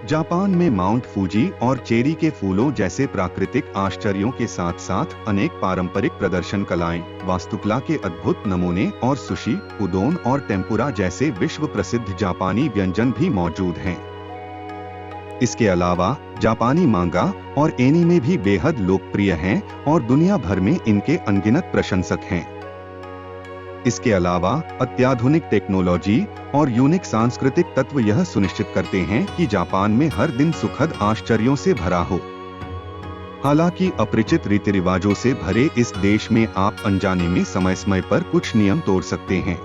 Japan में mount Fuji और cherry के फूलों जैसे प्राकृतिक आश्चर्यों के साथ साथ अनेक पारंपरिक प्रदर्शन कलाएं, वास्तुकला के अद्भुत नमूने और सुशी, उदोन और टेम्पुरा जैसे विश्व प्रसिद्ध जापानी व्यंजन भी मौजूद हैं। इसके अलावा जापानी मांगा और एनीमे भी बेहद लोकप्रिय हैं और दुनिया भर में इनके अनगिनत प्रशंसक हैं। इसके अलावा अत्याधुनिक टेक्नोलॉजी और यूनिक सांस्कृतिक तत्व यह सुनिश्चित करते हैं कि जापान में हर दिन सुखद आश्चर्यों से भरा हो। हालांकि अपरिचित रीति रिवाजों से भरे इस देश में आप अनजाने में समय समय पर कुछ नियम तोड़ सकते हैं।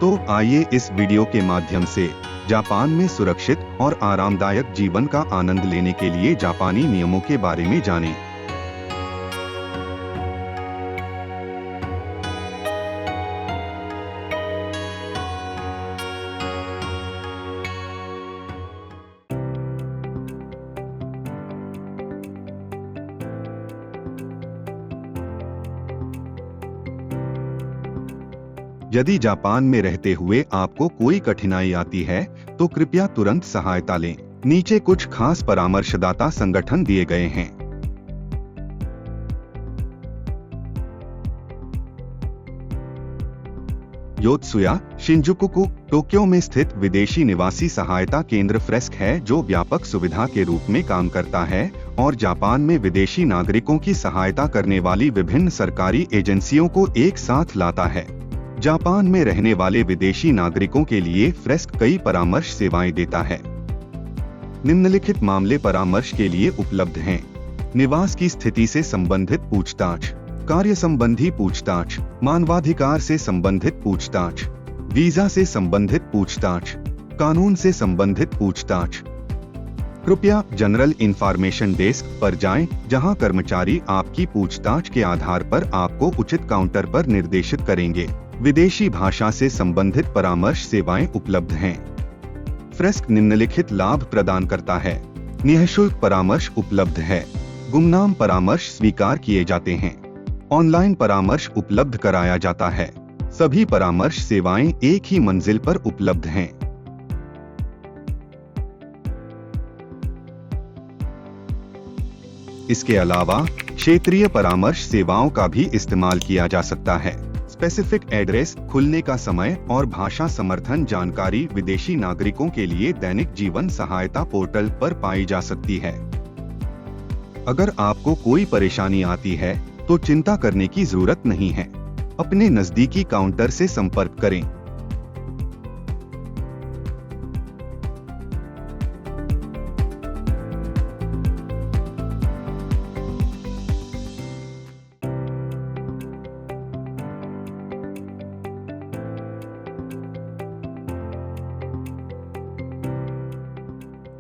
तो आइए इस वीडियो के माध्यम से जापान में सुरक्षित और आरामदायक जीवन का आनंद लेने के लिए जापानी नियमों के बारे में जानें। यदि जापान में रहते हुए आपको कोई कठिनाई आती है तो कृपया तुरंत सहायता लें। नीचे कुछ खास परामर्शदाता संगठन दिए गए हैं। योत्सुया शिंजुकुकु टोक्यो में स्थित विदेशी निवासी सहायता केंद्र फ्रेस्क है, जो व्यापक सुविधा के रूप में काम करता है और जापान में विदेशी नागरिकों की सहायता करने वाली विभिन्न सरकारी एजेंसियों को एक साथ लाता है। जापान में रहने वाले विदेशी नागरिकों के लिए फ्रेस्क कई परामर्श सेवाएं देता है। निम्नलिखित मामले परामर्श के लिए उपलब्ध हैं। निवास की स्थिति से संबंधित पूछताछ, कार्य संबंधी पूछताछ, मानवाधिकार से संबंधित पूछताछ, वीजा से संबंधित पूछताछ, कानून से संबंधित पूछताछ। कृपया जनरल इंफॉर्मेशन डेस्क पर जाएं, जहां कर्मचारी आपकी पूछताछ के आधार पर आपको उचित काउंटर पर निर्देशित करेंगे। विदेशी भाषा से संबंधित परामर्श सेवाएं उपलब्ध हैं। फ्रेस्क निम्नलिखित लाभ प्रदान करता है। निःशुल्क परामर्श उपलब्ध है। गुमनाम परामर्श स्वीकार किए जाते हैं। ऑनलाइन परामर्श उपलब्ध कराया जाता है। सभी परामर्श सेवाएं एक ही मंजिल पर उपलब्ध हैं। इसके अलावा क्षेत्रीय परामर्श सेवाओं का भी इस्तेमाल किया जा सकता है। स्पेसिफिक एड्रेस, खुलने का समय और भाषा समर्थन जानकारी विदेशी नागरिकों के लिए दैनिक जीवन सहायता पोर्टल पर पाई जा सकती है। अगर आपको कोई परेशानी आती है तो चिंता करने की जरूरत नहीं है। अपने नजदीकी काउंटर से संपर्क करें।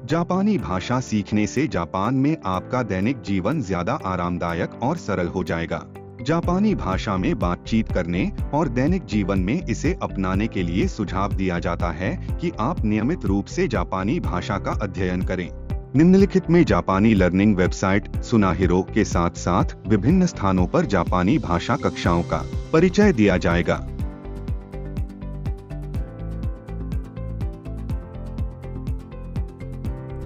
जापानी भाषा सीखने से जापान में आपका दैनिक जीवन ज्यादा आरामदायक और सरल हो जाएगा। जापानी भाषा में बातचीत करने और दैनिक जीवन में इसे अपनाने के लिए सुझाव दिया जाता है कि आप नियमित रूप से जापानी भाषा का अध्ययन करें। निम्नलिखित में जापानी लर्निंग वेबसाइट सुनाहिरो के साथ साथ विभिन्न स्थानों पर जापानी भाषा कक्षाओं का परिचय दिया जाएगा।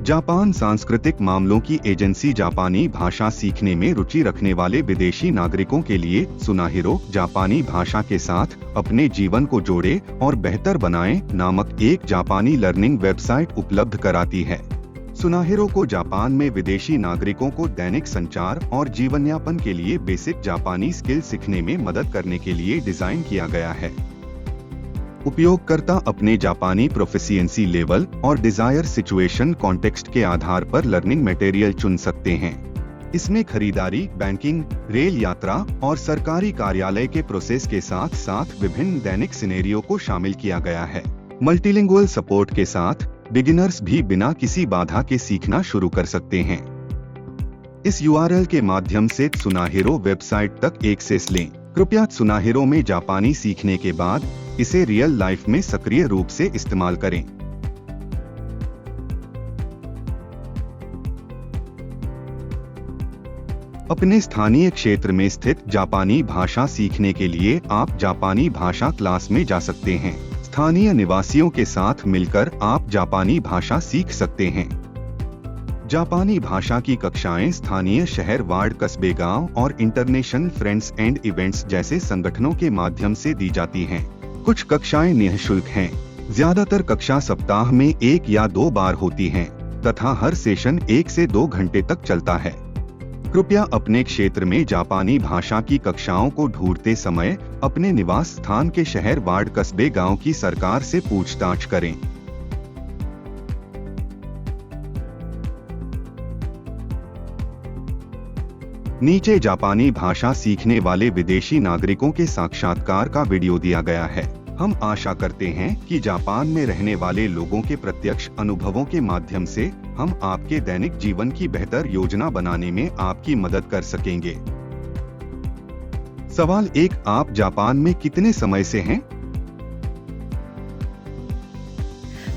जापान सांस्कृतिक मामलों की एजेंसी जापानी भाषा सीखने में रुचि रखने वाले विदेशी नागरिकों के लिए सुनाहिरो जापानी भाषा के साथ अपने जीवन को जोड़े और बेहतर बनाएं नामक एक जापानी लर्निंग वेबसाइट उपलब्ध कराती है। सुनाहिरो को जापान में विदेशी नागरिकों को दैनिक संचार और जीवनयापन के लिए बेसिक जापानी स्किल सीखने में मदद करने के लिए डिजाइन किया गया है। उपयोगकर्ता अपने जापानी प्रोफिशिएंसी लेवल और डिजायर सिचुएशन कॉन्टेक्स्ट के आधार पर लर्निंग मटेरियल चुन सकते हैं। इसमें खरीदारी, बैंकिंग, रेल यात्रा और सरकारी कार्यालय के प्रोसेस के साथ साथ विभिन्न दैनिक सिनेरियो को शामिल किया गया है। मल्टीलिंगुअल सपोर्ट के साथ बिगिनर्स भी बिना किसी बाधा के सीखना शुरू कर सकते हैं। इस URL के माध्यम से सुनाहिरो वेबसाइट तक एक्सेस लें। कृपया सुनाहिरो में जापानी सीखने के बाद इसे रियल लाइफ में सक्रिय रूप से इस्तेमाल करें। अपने स्थानीय क्षेत्र में स्थित जापानी भाषा सीखने के लिए आप जापानी भाषा क्लास में जा सकते हैं। स्थानीय निवासियों के साथ मिलकर आप जापानी भाषा सीख सकते हैं। जापानी भाषा की कक्षाएं स्थानीय शहर, वार्ड, कस्बे, गांव और इंटरनेशनल फ्रेंड्स एंड इवेंट्स जैसे संगठनों के माध्यम से दी जाती हैं। कुछ कक्षाएं निःशुल्क हैं। ज्यादातर कक्षा सप्ताह में 1 या 2 बार होती हैं तथा हर सेशन 1 से 2 घंटे तक चलता है। कृपया अपने क्षेत्र में जापानी भाषा की कक्षाओं को ढूंढते समय अपने निवास स्थान के शहर, वार्ड, कस्बे, गांव की सरकार से पूछताछ करें। नीचे जापानी भाषा सीखने वाले विदेशी नागरिकों के साक्षात्कार का वीडियो दिया गया है। हम आशा करते हैं कि जापान में रहने वाले लोगों के प्रत्यक्ष अनुभवों के माध्यम से हम आपके दैनिक जीवन की बेहतर योजना बनाने में आपकी मदद कर सकेंगे। सवाल 1, आप जापान में कितने समय से हैं?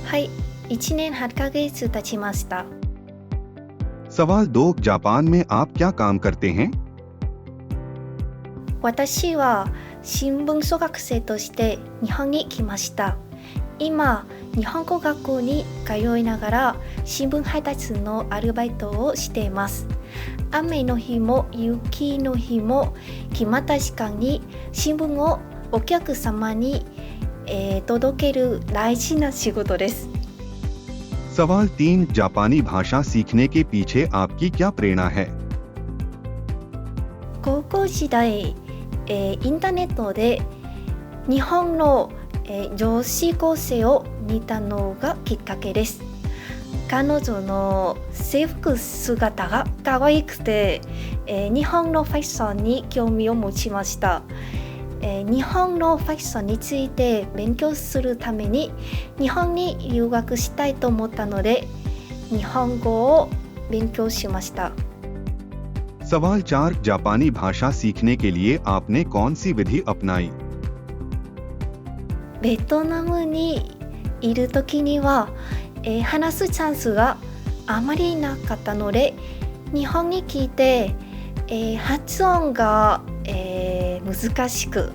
はい、1年8ヶ月経ちました。 सवाल 2, जापान में आप क्या काम करते हैं? 私は新聞小学生として日本に来ました。今、日本語学校に通いながら新聞配達のアルバイトをしています。雨の日も雪の日も決まった時間に新聞をお客様に、届ける大事な仕事です。 सवाल 3, जापानी भाषा सीखने के पीछे आपकी क्या प्रेरणा है? 高校時代、インターネットで日本の、女子高生を見たのがきっかけです。彼女の制服姿が可愛くて、日本のファッションに興味を持ちました。日本のファッションについて勉強するために日本に留学したいと思ったので日本語を勉強しました。 सवाल 4, जापानी भाषा सीखने के लिए आपने कौन सी विधि अपनाई? ベトナムにいる時には、話すチャンスがあまりなかったので日本に来て、発音が、難しく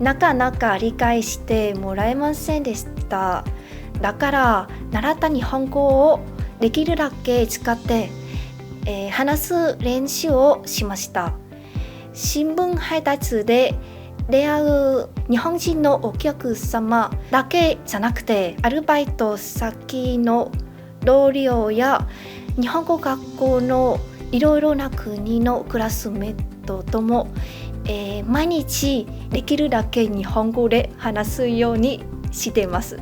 なかなか理解してもらえませんでした。だから習った日本語をできるだけ使って、話す練習をしました。新聞配達で出会う日本人のお客様だけじゃなくてアルバイト先の同僚や日本語学校のいろいろな国のクラスメートとも、毎日できるだけ日本語で話すようにしています。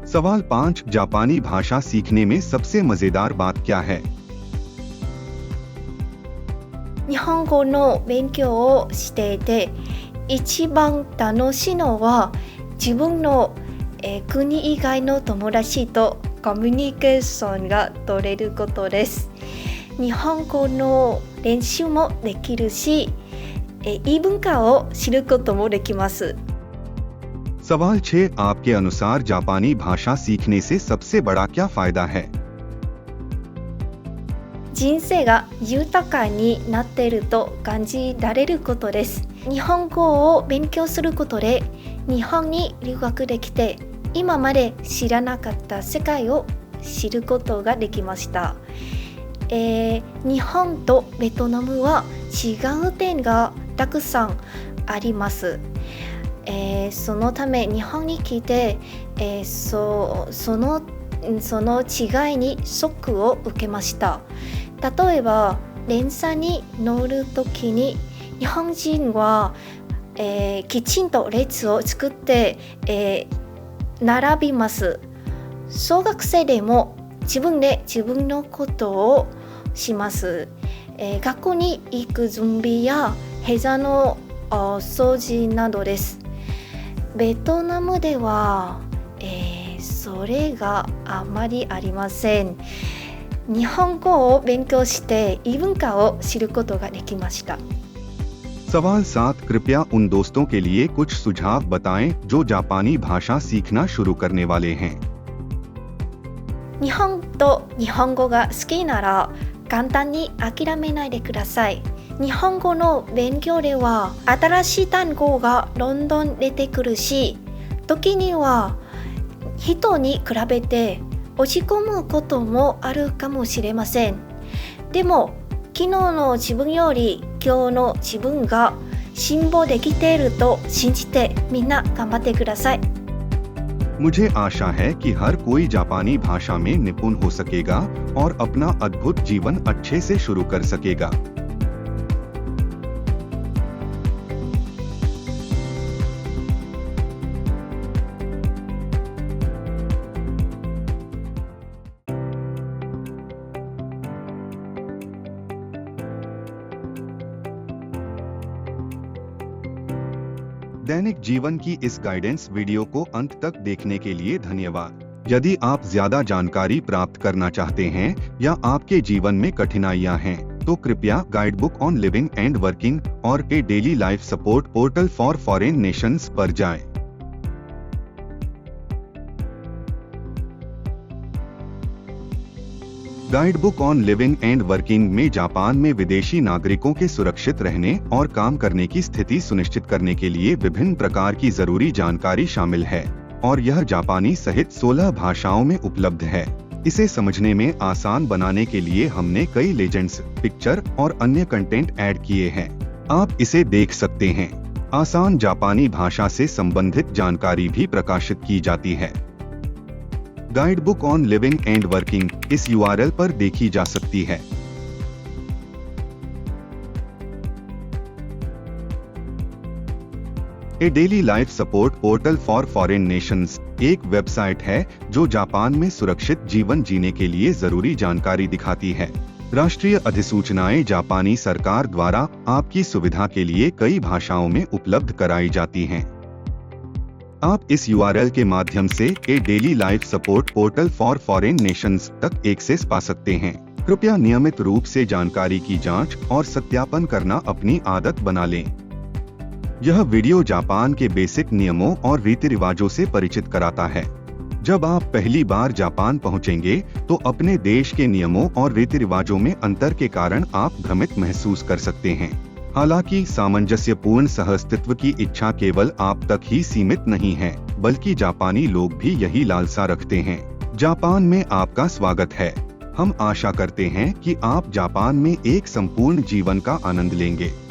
सवाल 5, जापानी भाषा सीखने में सबसे मजेदार बात क्या है? 日本語の勉強をしていて一番楽しいのは自分の、国以外の友達とコミュニケーションが取れることです。日本語の練習もできるし、異文化を知ることもできます。 सवाल 6, आपके अनुसार जापानी भाषा सीखने से सबसे बड़ा क्या फायदा है? 人生が豊かになっていると感じられることです。日本語を勉強することで日本に留学できて今まで知らなかった世界を知ることができました。日本とベトナムは違う点がたくさんあります。そのため日本に来て、その違いにショックを受けました。例えば電車に乗るときに日本人は、きちんと列を作って、並びます。小学生でも自分で自分のことをします。学校に行く準備や部屋の掃除などです。ベトナムでは、それがあまりありません。日本語を勉強して異文化を知ることができました。 सवाल 7, कृपया उन दोस्तों के लिए कुछ सुझाव बताएं जो जापानी भाषा सीखना शुरू करने वाले हैं। 日本と日本語が好きなら簡単に諦めないでください。日本語の勉強では新しい単語がどんどん出てくるし、時には人に比べて落ち込むこともあるかもしれません。でも昨日の自分より今日の自分が進歩できていると信じてみんな頑張ってください。मुझे आशा है कि हर कोई जापानी भाषा में निपुण हो सकेगा और अपना अद्भुत जीवन अच्छे से शुरू कर सकेगा। दैनिक जीवन की इस गाइडेंस वीडियो को अंत तक देखने के लिए धन्यवाद। यदि आप ज्यादा जानकारी प्राप्त करना चाहते हैं या आपके जीवन में कठिनाइयां हैं, तो कृपया guidebook on living and working और a daily life support portal for foreign nations पर जाएं। Guidebook on living and working में जापान में विदेशी नागरिकों के सुरक्षित रहने और काम करने की स्थिति सुनिश्चित करने के लिए विभिन्न प्रकार की जरूरी जानकारी शामिल है और यह जापानी सहित 16 भाषाओं में उपलब्ध है। इसे समझने में आसान बनाने के लिए हमने कई लेजेंड्स, पिक्चर और अन्य कंटेंट ऐड किए हैं। आप इसे देख सकते हैं। आसान जापानी भाषा से संबंधित जानकारी भी प्रकाशित की जाती है। Guidebook on living and working इस URL पर देखी जा सकती है। A daily life support portal for foreign nations एक वेबसाइट है जो जापान में सुरक्षित जीवन जीने के लिए जरूरी जानकारी दिखाती है। राष्ट्रीय अधिसूचनाएं जापानी सरकार द्वारा आपकी सुविधा के लिए कई भाषाओं में उपलब्ध कराई जाती हैं। आप इस URL के माध्यम से a daily life support portal for foreign nations तक एक्सेस पा सकते हैं। कृपया नियमित रूप से जानकारी की जांच और सत्यापन करना अपनी आदत बना लें। यह वीडियो जापान के बेसिक नियमों और रीति रिवाजों से परिचित कराता है। जब आप पहली बार जापान पहुंचेंगे, तो अपने देश के नियमों और रीति रिवाजों में अंतर के कारण आप भ्रमित महसूस कर सकते हैं। हालांकि सामंजस्यपूर्ण सहअस्तित्व की इच्छा केवल आप तक ही सीमित नहीं है, बल्कि जापानी लोग भी यही लालसा रखते हैं। जापान में आपका स्वागत है। हम आशा करते हैं कि आप जापान में एक संपूर्ण जीवन का आनंद लेंगे।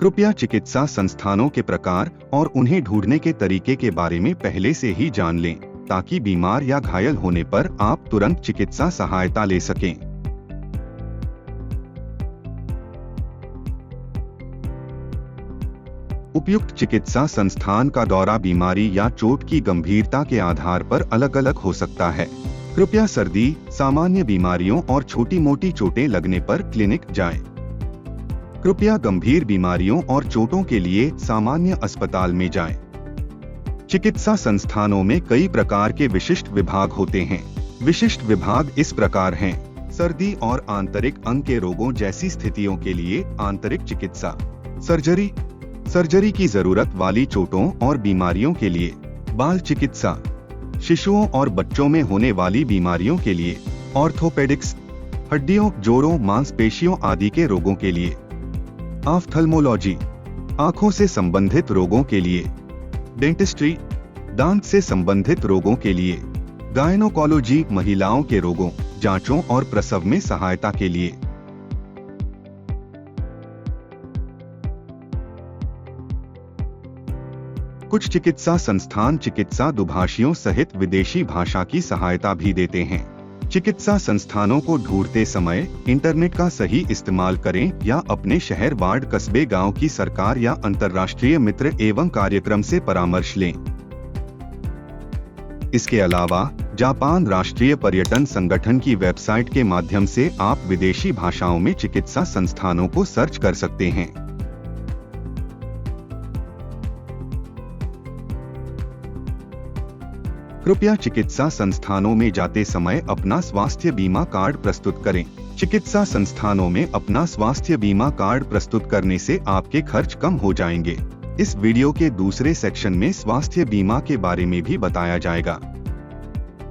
कृपया चिकित्सा संस्थानों के प्रकार और उन्हें ढूंढने के तरीके के बारे में पहले से ही जान लें, ताकि बीमार या घायल होने पर आप तुरंत चिकित्सा सहायता ले सकें। उपयुक्त चिकित्सा संस्थान का दौरा बीमारी या चोट की गंभीरता के आधार पर अलग-अलग हो सकता है। कृपया सर्दी, सामान्य बीमारियों और छोटी-मोटी चोटें लगने पर क्लिनिक जाएं। कृपया गंभीर बीमारियों और चोटों के लिए सामान्य अस्पताल में जाएं। चिकित्सा संस्थानों में कई प्रकार के विशिष्ट विभाग होते हैं। विशिष्ट विभाग इस प्रकार हैं: सर्दी और आंतरिक अंग के रोगों जैसी स्थितियों के लिए आंतरिक चिकित्सा, सर्जरी की जरूरत वाली चोटों और बीमारियों के लिए, बाल चिकित्सा, शिशुओं और बच्चों में होने वाली बीमारियों के लिए, ऑर्थोपेडिक्स, हड्डियों, जोड़ों, मांसपेशियों आदि के रोगों के लिए, ऑफ्थल्मोलॉजी, आंखों से संबंधित रोगों के लिए, डेंटिस्ट्री, दांत से संबंधित रोगों के लिए, गायनोकोलॉजी, महिलाओं के रोगों, जांचों और प्रसव में सहायता के लिए। कुछ चिकित्सा संस्थान चिकित्सा दुभाषियों सहित विदेशी भाषा की सहायता भी देते हैं। चिकित्सा संस्थानों को ढूंढते समय इंटरनेट का सही इस्तेमाल करें या अपने शहर, वार्ड, कस्बे, गांव की सरकार या अंतर्राष्ट्रीय मित्र एवं कार्यक्रम से परामर्श लें। इसके अलावा जापान राष्ट्रीय पर्यटन संगठन की वेबसाइट के माध्यम से आप विदेशी भाषाओं में चिकित्सा संस्थानों को सर्च कर सकते हैं। कृपया चिकित्सा संस्थानों में जाते समय अपना स्वास्थ्य बीमा कार्ड प्रस्तुत करें। चिकित्सा संस्थानों में अपना स्वास्थ्य बीमा कार्ड प्रस्तुत करने से आपके खर्च कम हो जाएंगे। इस वीडियो के दूसरे सेक्शन में स्वास्थ्य बीमा के बारे में भी बताया जाएगा।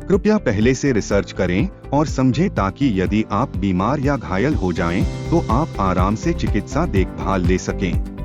कृपया पहले से रिसर्च करें और समझें ताकि यदि आप बीमार या घायल हो जाएं, तो आप आराम से चिकित्सा देखभाल ले सकें।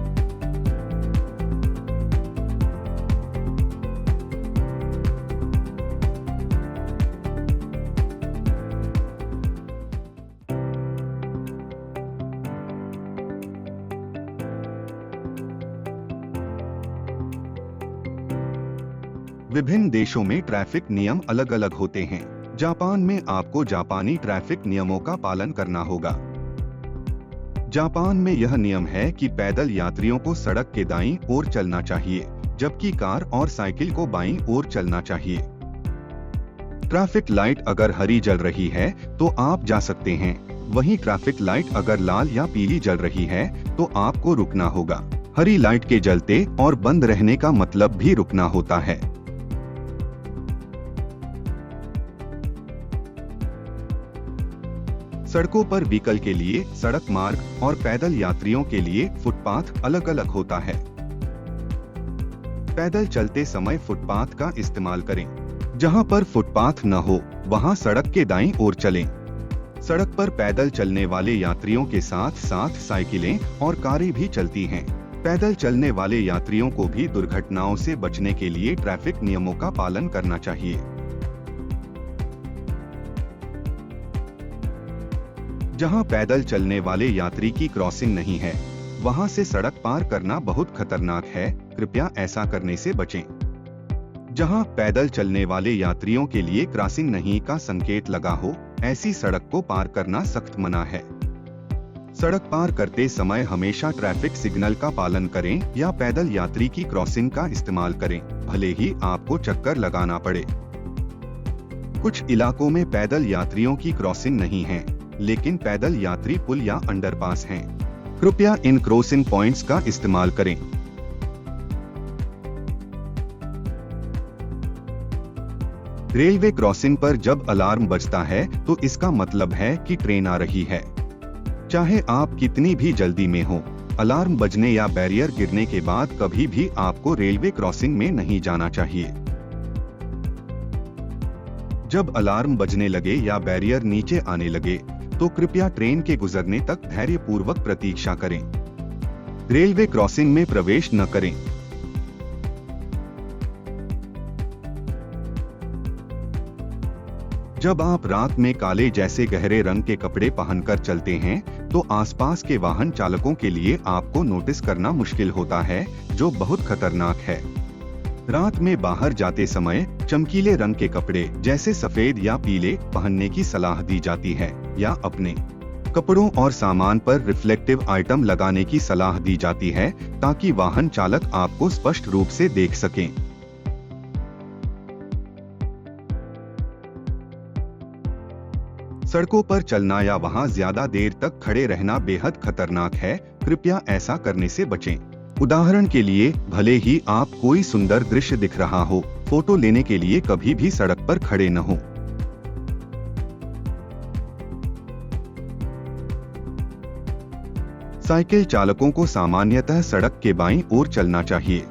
विभिन्न देशों में ट्रैफिक नियम अलग अलग होते हैं। जापान में आपको जापानी ट्रैफिक नियमों का पालन करना होगा। जापान में यह नियम है कि पैदल यात्रियों को सड़क के दाईं ओर चलना चाहिए, जबकि कार और साइकिल को बाईं ओर चलना चाहिए। ट्रैफिक लाइट अगर हरी जल रही है तो आप जा सकते हैं, वहीं ट्रैफिक लाइट अगर लाल या पीली जल रही है तो आपको रुकना होगा। हरी लाइट के जलते और बंद रहने का मतलब भी रुकना होता है। सड़कों पर व्हीकल के लिए सड़क मार्ग और पैदल यात्रियों के लिए फुटपाथ अलग अलग होता है। पैदल चलते समय फुटपाथ का इस्तेमाल करें। जहां पर फुटपाथ न हो वहां सड़क के दाईं ओर चलें। सड़क पर पैदल चलने वाले यात्रियों के साथ साथ साइकिलें और कारें भी चलती हैं। पैदल चलने वाले यात्रियों को भी दुर्घटनाओं से बचने के लिए ट्रैफिक नियमों का पालन करना चाहिए। जहां पैदल चलने वाले यात्री की क्रॉसिंग नहीं है, वहां से सड़क पार करना बहुत खतरनाक है, कृपया ऐसा करने से बचें। जहां पैदल चलने वाले यात्रियों के लिए क्रॉसिंग नहीं का संकेत लगा हो, ऐसी सड़क को पार करना सख्त मना है। सड़क पार करते समय हमेशा ट्रैफिक सिग्नल का पालन करें या पैदल यात्री की क्रॉसिंग का इस्तेमाल करें, भले ही आपको चक्कर लगाना पड़े। कुछ इलाकों में पैदल यात्रियों की क्रॉसिंग नहीं है, लेकिन पैदल यात्री पुल या अंडरपास हैं। कृपया इन क्रॉसिंग पॉइंट्स का इस्तेमाल करें। रेलवे क्रॉसिंग पर जब अलार्म बजता है तो इसका मतलब है कि ट्रेन आ रही है। चाहे आप कितनी भी जल्दी में हो, अलार्म बजने या बैरियर गिरने के बाद कभी भी आपको रेलवे क्रॉसिंग में नहीं जाना चाहिए। जब अलार्म बजने लगे या बैरियर नीचे आने लगे तो कृपया ट्रेन के गुजरने तक धैर्यपूर्वक प्रतीक्षा करें। रेलवे क्रॉसिंग में प्रवेश न करें। जब आप रात में काले जैसे गहरे रंग के कपड़े पहनकर चलते हैं तो आसपास के वाहन चालकों के लिए आपको नोटिस करना मुश्किल होता है, जो बहुत खतरनाक है। रात में बाहर जाते समय चमकीले रंग के कपड़े जैसे सफेद या पीले पहनने की सलाह दी जाती है, या अपने कपड़ों और सामान पर रिफ्लेक्टिव आइटम लगाने की सलाह दी जाती है ताकि वाहन चालक आपको स्पष्ट रूप से देख सकें। सड़कों पर चलना या वहां ज्यादा देर तक खड़े रहना बेहद खतरनाक है, कृपया ऐसा करने से बचें। उदाहरण के लिए, भले ही आप कोई सुंदर दृश्य दिख रहा हो, फोटो लेने के लिए कभी भी सड़क पर खड़े न हो। साइकिल चालकों को सामान्यतः सड़क के बाईं ओर चलना चाहिए।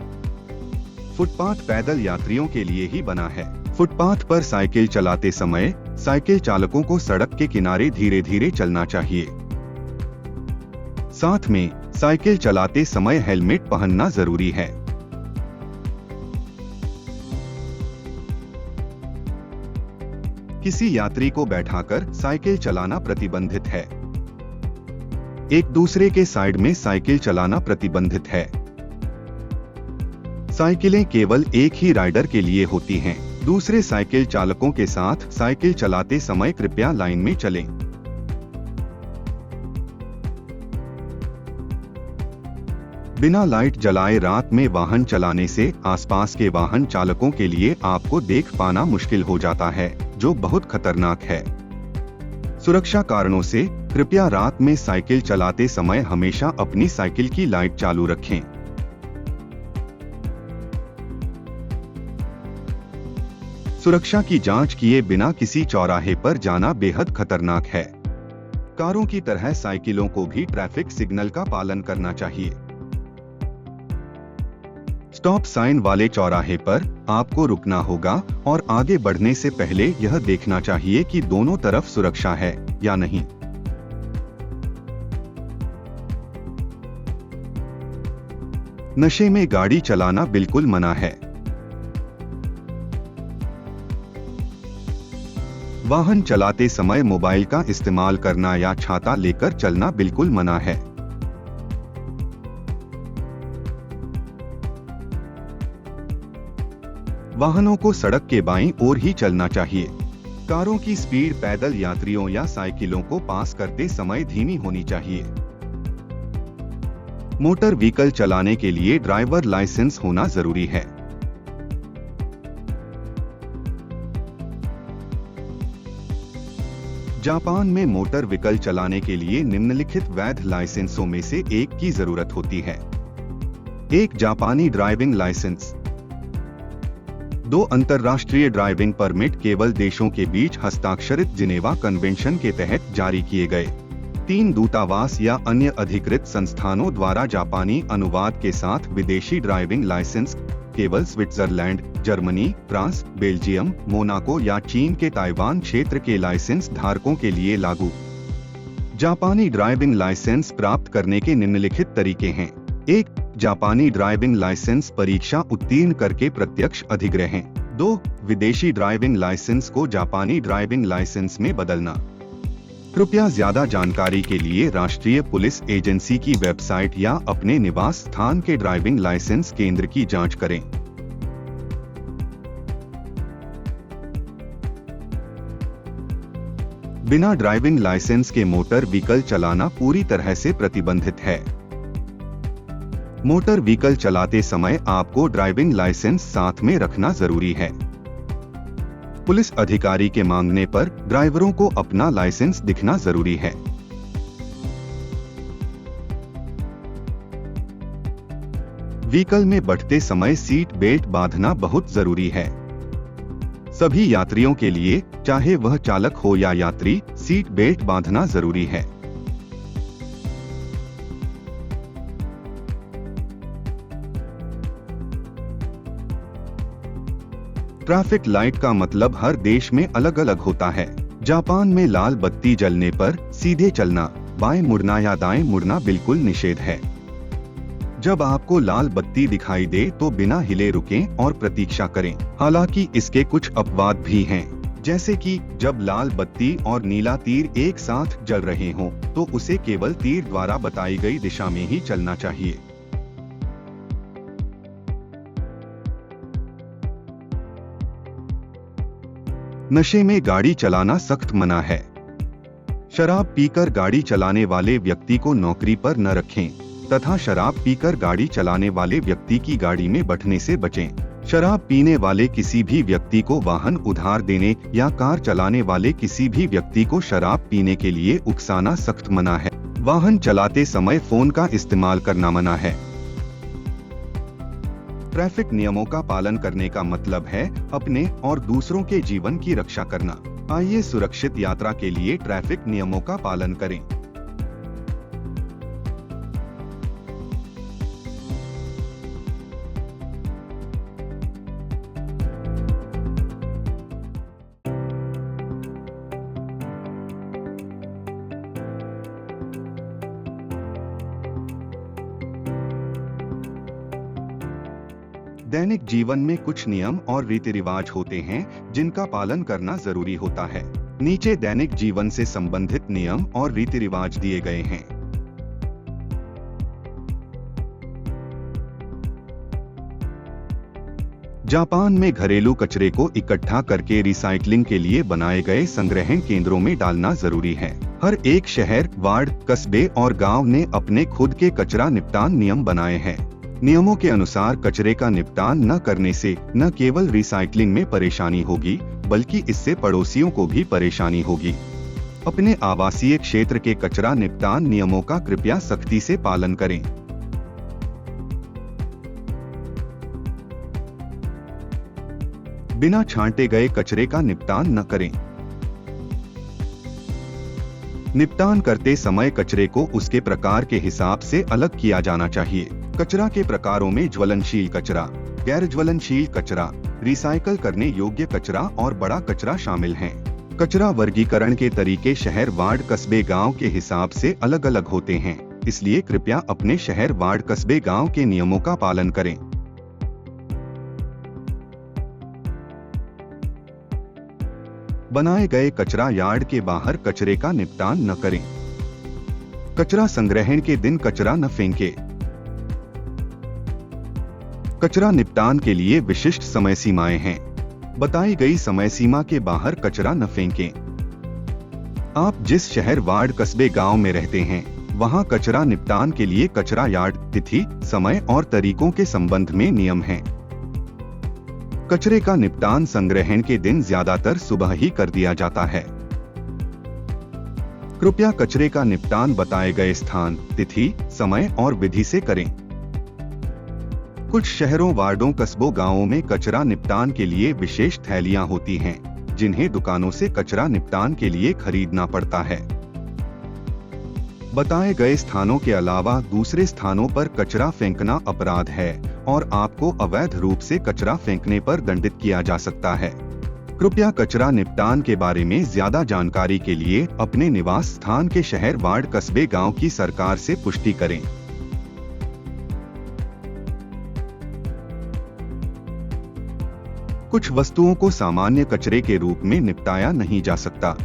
फुटपाथ पैदल यात्रियों के लिए ही बना है। फुटपाथ पर साइकिल चलाते समय साइकिल चालकों को सड़क के किनारे धीरे धीरे चलना चाहिए। साथ में साइकिल चलाते समय हेलमेट पहनना जरूरी है। किसी यात्री को बैठाकर साइकिल चलाना प्रतिबंधित है। एक दूसरे के साइड में साइकिल चलाना प्रतिबंधित है। साइकिलें केवल एक ही राइडर के लिए होती हैं। दूसरे साइकिल चालकों के साथ साइकिल चलाते समय कृपया लाइन में चलें। बिना लाइट जलाए रात में वाहन चलाने से आसपास के वाहन चालकों के लिए आपको देख पाना मुश्किल हो जाता है, जो बहुत खतरनाक है। सुरक्षा कारणों से कृपया रात में साइकिल चलाते समय हमेशा अपनी साइकिल की लाइट चालू रखें। सुरक्षा की जांच किए बिना किसी चौराहे पर जाना बेहद खतरनाक है। कारों की तरह साइकिलों को भी ट्रैफिक सिग्नल का पालन करना चाहिए। स्टॉप साइन वाले चौराहे पर आपको रुकना होगा और आगे बढ़ने से पहले यह देखना चाहिए कि दोनों तरफ सुरक्षा है या नहीं। नशे में गाड़ी चलाना बिल्कुल मना है। वाहन चलाते समय मोबाइल का इस्तेमाल करना या छाता लेकर चलना बिल्कुल मना है। वाहनों को सड़क के बाईं ओर ही चलना चाहिए। कारों की स्पीड पैदल यात्रियों या साइकिलों को पास करते समय धीमी होनी चाहिए। मोटर व्हीकल चलाने के लिए ड्राइवर लाइसेंस होना जरूरी है। जापान में मोटर व्हीकल चलाने के लिए निम्नलिखित वैध लाइसेंसों में से एक की जरूरत होती है। 1 जापानी ड्राइविंग लाइसेंस। 2 अंतर्राष्ट्रीय ड्राइविंग परमिट केवल देशों के बीच हस्ताक्षरित जिनेवा कन्वेंशन के तहत जारी किए गए। 3 दूतावास या अन्य अधिकृत संस्थानों द्वारा जापानी अनुवाद के साथ विदेशी ड्राइविंग लाइसेंस केवल Switzerland, Germany, France, Belgium, Monaco या चीन के ताइवान क्षेत्र के लाइसेंस धारकों के लिए लागू। जापानी ड्राइविंग लाइसेंस प्राप्त करने के निम्नलिखित तरीके हैं। 1 जापानी ड्राइविंग लाइसेंस परीक्षा उत्तीर्ण करके प्रत्यक्ष अधिग्रहण। 2 विदेशी ड्राइविंग लाइसेंस को जापानी ड्राइविंग लाइसेंस में बदलना। कृपया ज्यादा जानकारी के लिए राष्ट्रीय पुलिस एजेंसी की वेबसाइट या अपने निवास स्थान के ड्राइविंग लाइसेंस केंद्र की जांच करें। बिना ड्राइविंग लाइसेंस के मोटर व्हीकल चलाना पूरी तरह से प्रतिबंधित है। मोटर व्हीकल चलाते समय आपको ड्राइविंग लाइसेंस साथ में रखना जरूरी है। पुलिस अधिकारी के मांगने पर ड्राइवरों को अपना लाइसेंस दिखना जरूरी है। व्हीकल में बैठते समय सीट बेल्ट बांधना बहुत जरूरी है। सभी यात्रियों के लिए, चाहे वह चालक हो या यात्री, सीट बेल्ट बांधना जरूरी है। ट्रैफिक लाइट का मतलब हर देश में अलग अलग होता है। जापान में लाल बत्ती जलने पर सीधे चलना, बाएं मुड़ना या दाएं मुड़ना बिल्कुल निषेध है। जब आपको लाल बत्ती दिखाई दे तो बिना हिले रुकें और प्रतीक्षा करें। हालांकि इसके कुछ अपवाद भी हैं, जैसे कि जब लाल बत्ती और नीला तीर एक साथ जल रहे हों, तो उसे केवल तीर द्वारा बताई गई दिशा में ही चलना चाहिए। नशे में गाड़ी चलाना सख्त मना है। शराब पीकर गाड़ी चलाने वाले व्यक्ति को नौकरी पर न रखें तथा शराब पीकर गाड़ी चलाने वाले व्यक्ति की गाड़ी में बैठने से बचें। शराब पीने वाले किसी भी व्यक्ति को वाहन उधार देने या कार चलाने वाले किसी भी व्यक्ति को शराब पीने के लिए उकसाना सख्त मना है। वाहन चलाते समय फोन का इस्तेमाल करना मना है। ट्रैफिक नियमों का पालन करने का मतलब है अपने और दूसरों के जीवन की रक्षा करना। आइए सुरक्षित यात्रा के लिए ट्रैफिक नियमों का पालन करें। दैनिक जीवन में कुछ नियम और रीति रिवाज होते हैं जिनका पालन करना जरूरी होता है। नीचे दैनिक जीवन से संबंधित नियम और रीति रिवाज दिए गए हैं। जापान में घरेलू कचरे को इकट्ठा करके रिसाइकलिंग के लिए बनाए गए संग्रहण केंद्रों में डालना जरूरी है। हर एक शहर, वार्ड, कस्बे और गांव ने अपने खुद के कचरा निपटान नियम बनाए हैं। नियमों के अनुसार कचरे का निपटान न करने से न केवल रिसाइकलिंग में परेशानी होगी, बल्कि इससे पड़ोसियों को भी परेशानी होगी। अपने आवासीय क्षेत्र के कचरा निपटान नियमों का कृपया सख्ती से पालन करें। बिना छांटे गए कचरे का निपटान न करें। निपटान करते समय कचरे को उसके प्रकार के हिसाब से अलग किया जाना चाहिए। कचरा के प्रकारों में ज्वलनशील कचरा, गैर ज्वलनशील कचरा, रिसाइकल करने योग्य कचरा और बड़ा कचरा शामिल हैं। कचरा वर्गीकरण के तरीके शहर, वार्ड, कस्बे, गांव के हिसाब से अलग अलग होते हैं, इसलिए कृपया अपने शहर, वार्ड, कस्बे, गांव के नियमों का पालन करें। बनाए गए कचरा यार्ड के बाहर कचरे का निपटान न करें। कचरा संग्रहण के दिन कचरा न फेंकें। कचरा निपटान के लिए विशिष्ट समय सीमाएं हैं। बताई गई समय सीमा के बाहर कचरा न फेंकें। आप जिस शहर, वार्ड, कस्बे, गांव में रहते हैं, वहां कचरा निपटान के लिए कचरा यार्ड, तिथि, समय और तरीकों के संबंध में नियम हैं। कचरे का निपटान संग्रहण के दिन ज्यादातर सुबह ही कर दिया जाता है। कृपया कचरे का निपटान बताए गए स्थान, तिथि, समय और विधि से करें। कुछ शहरों, वार्डों, कस्बों, गांवों में कचरा निपटान के लिए विशेष थैलियां होती हैं, जिन्हें दुकानों से कचरा निपटान के लिए खरीदना पड़ता है। बताए गए स्थानों के अलावा दूसरे स्थानों पर कचरा फेंकना अपराध है और आपको अवैध रूप से कचरा फेंकने पर दंडित किया जा सकता है। कृपया कचरा निपटान के बारे में ज्यादा जानकारी के लिए अपने निवास स्थान के शहर, वार्ड, कस्बे, गांव की सरकार से पुष्टि करें। कुछ वस्तुओं को सामान्य कचरे के रूप में निपटाया नहीं जा सकता।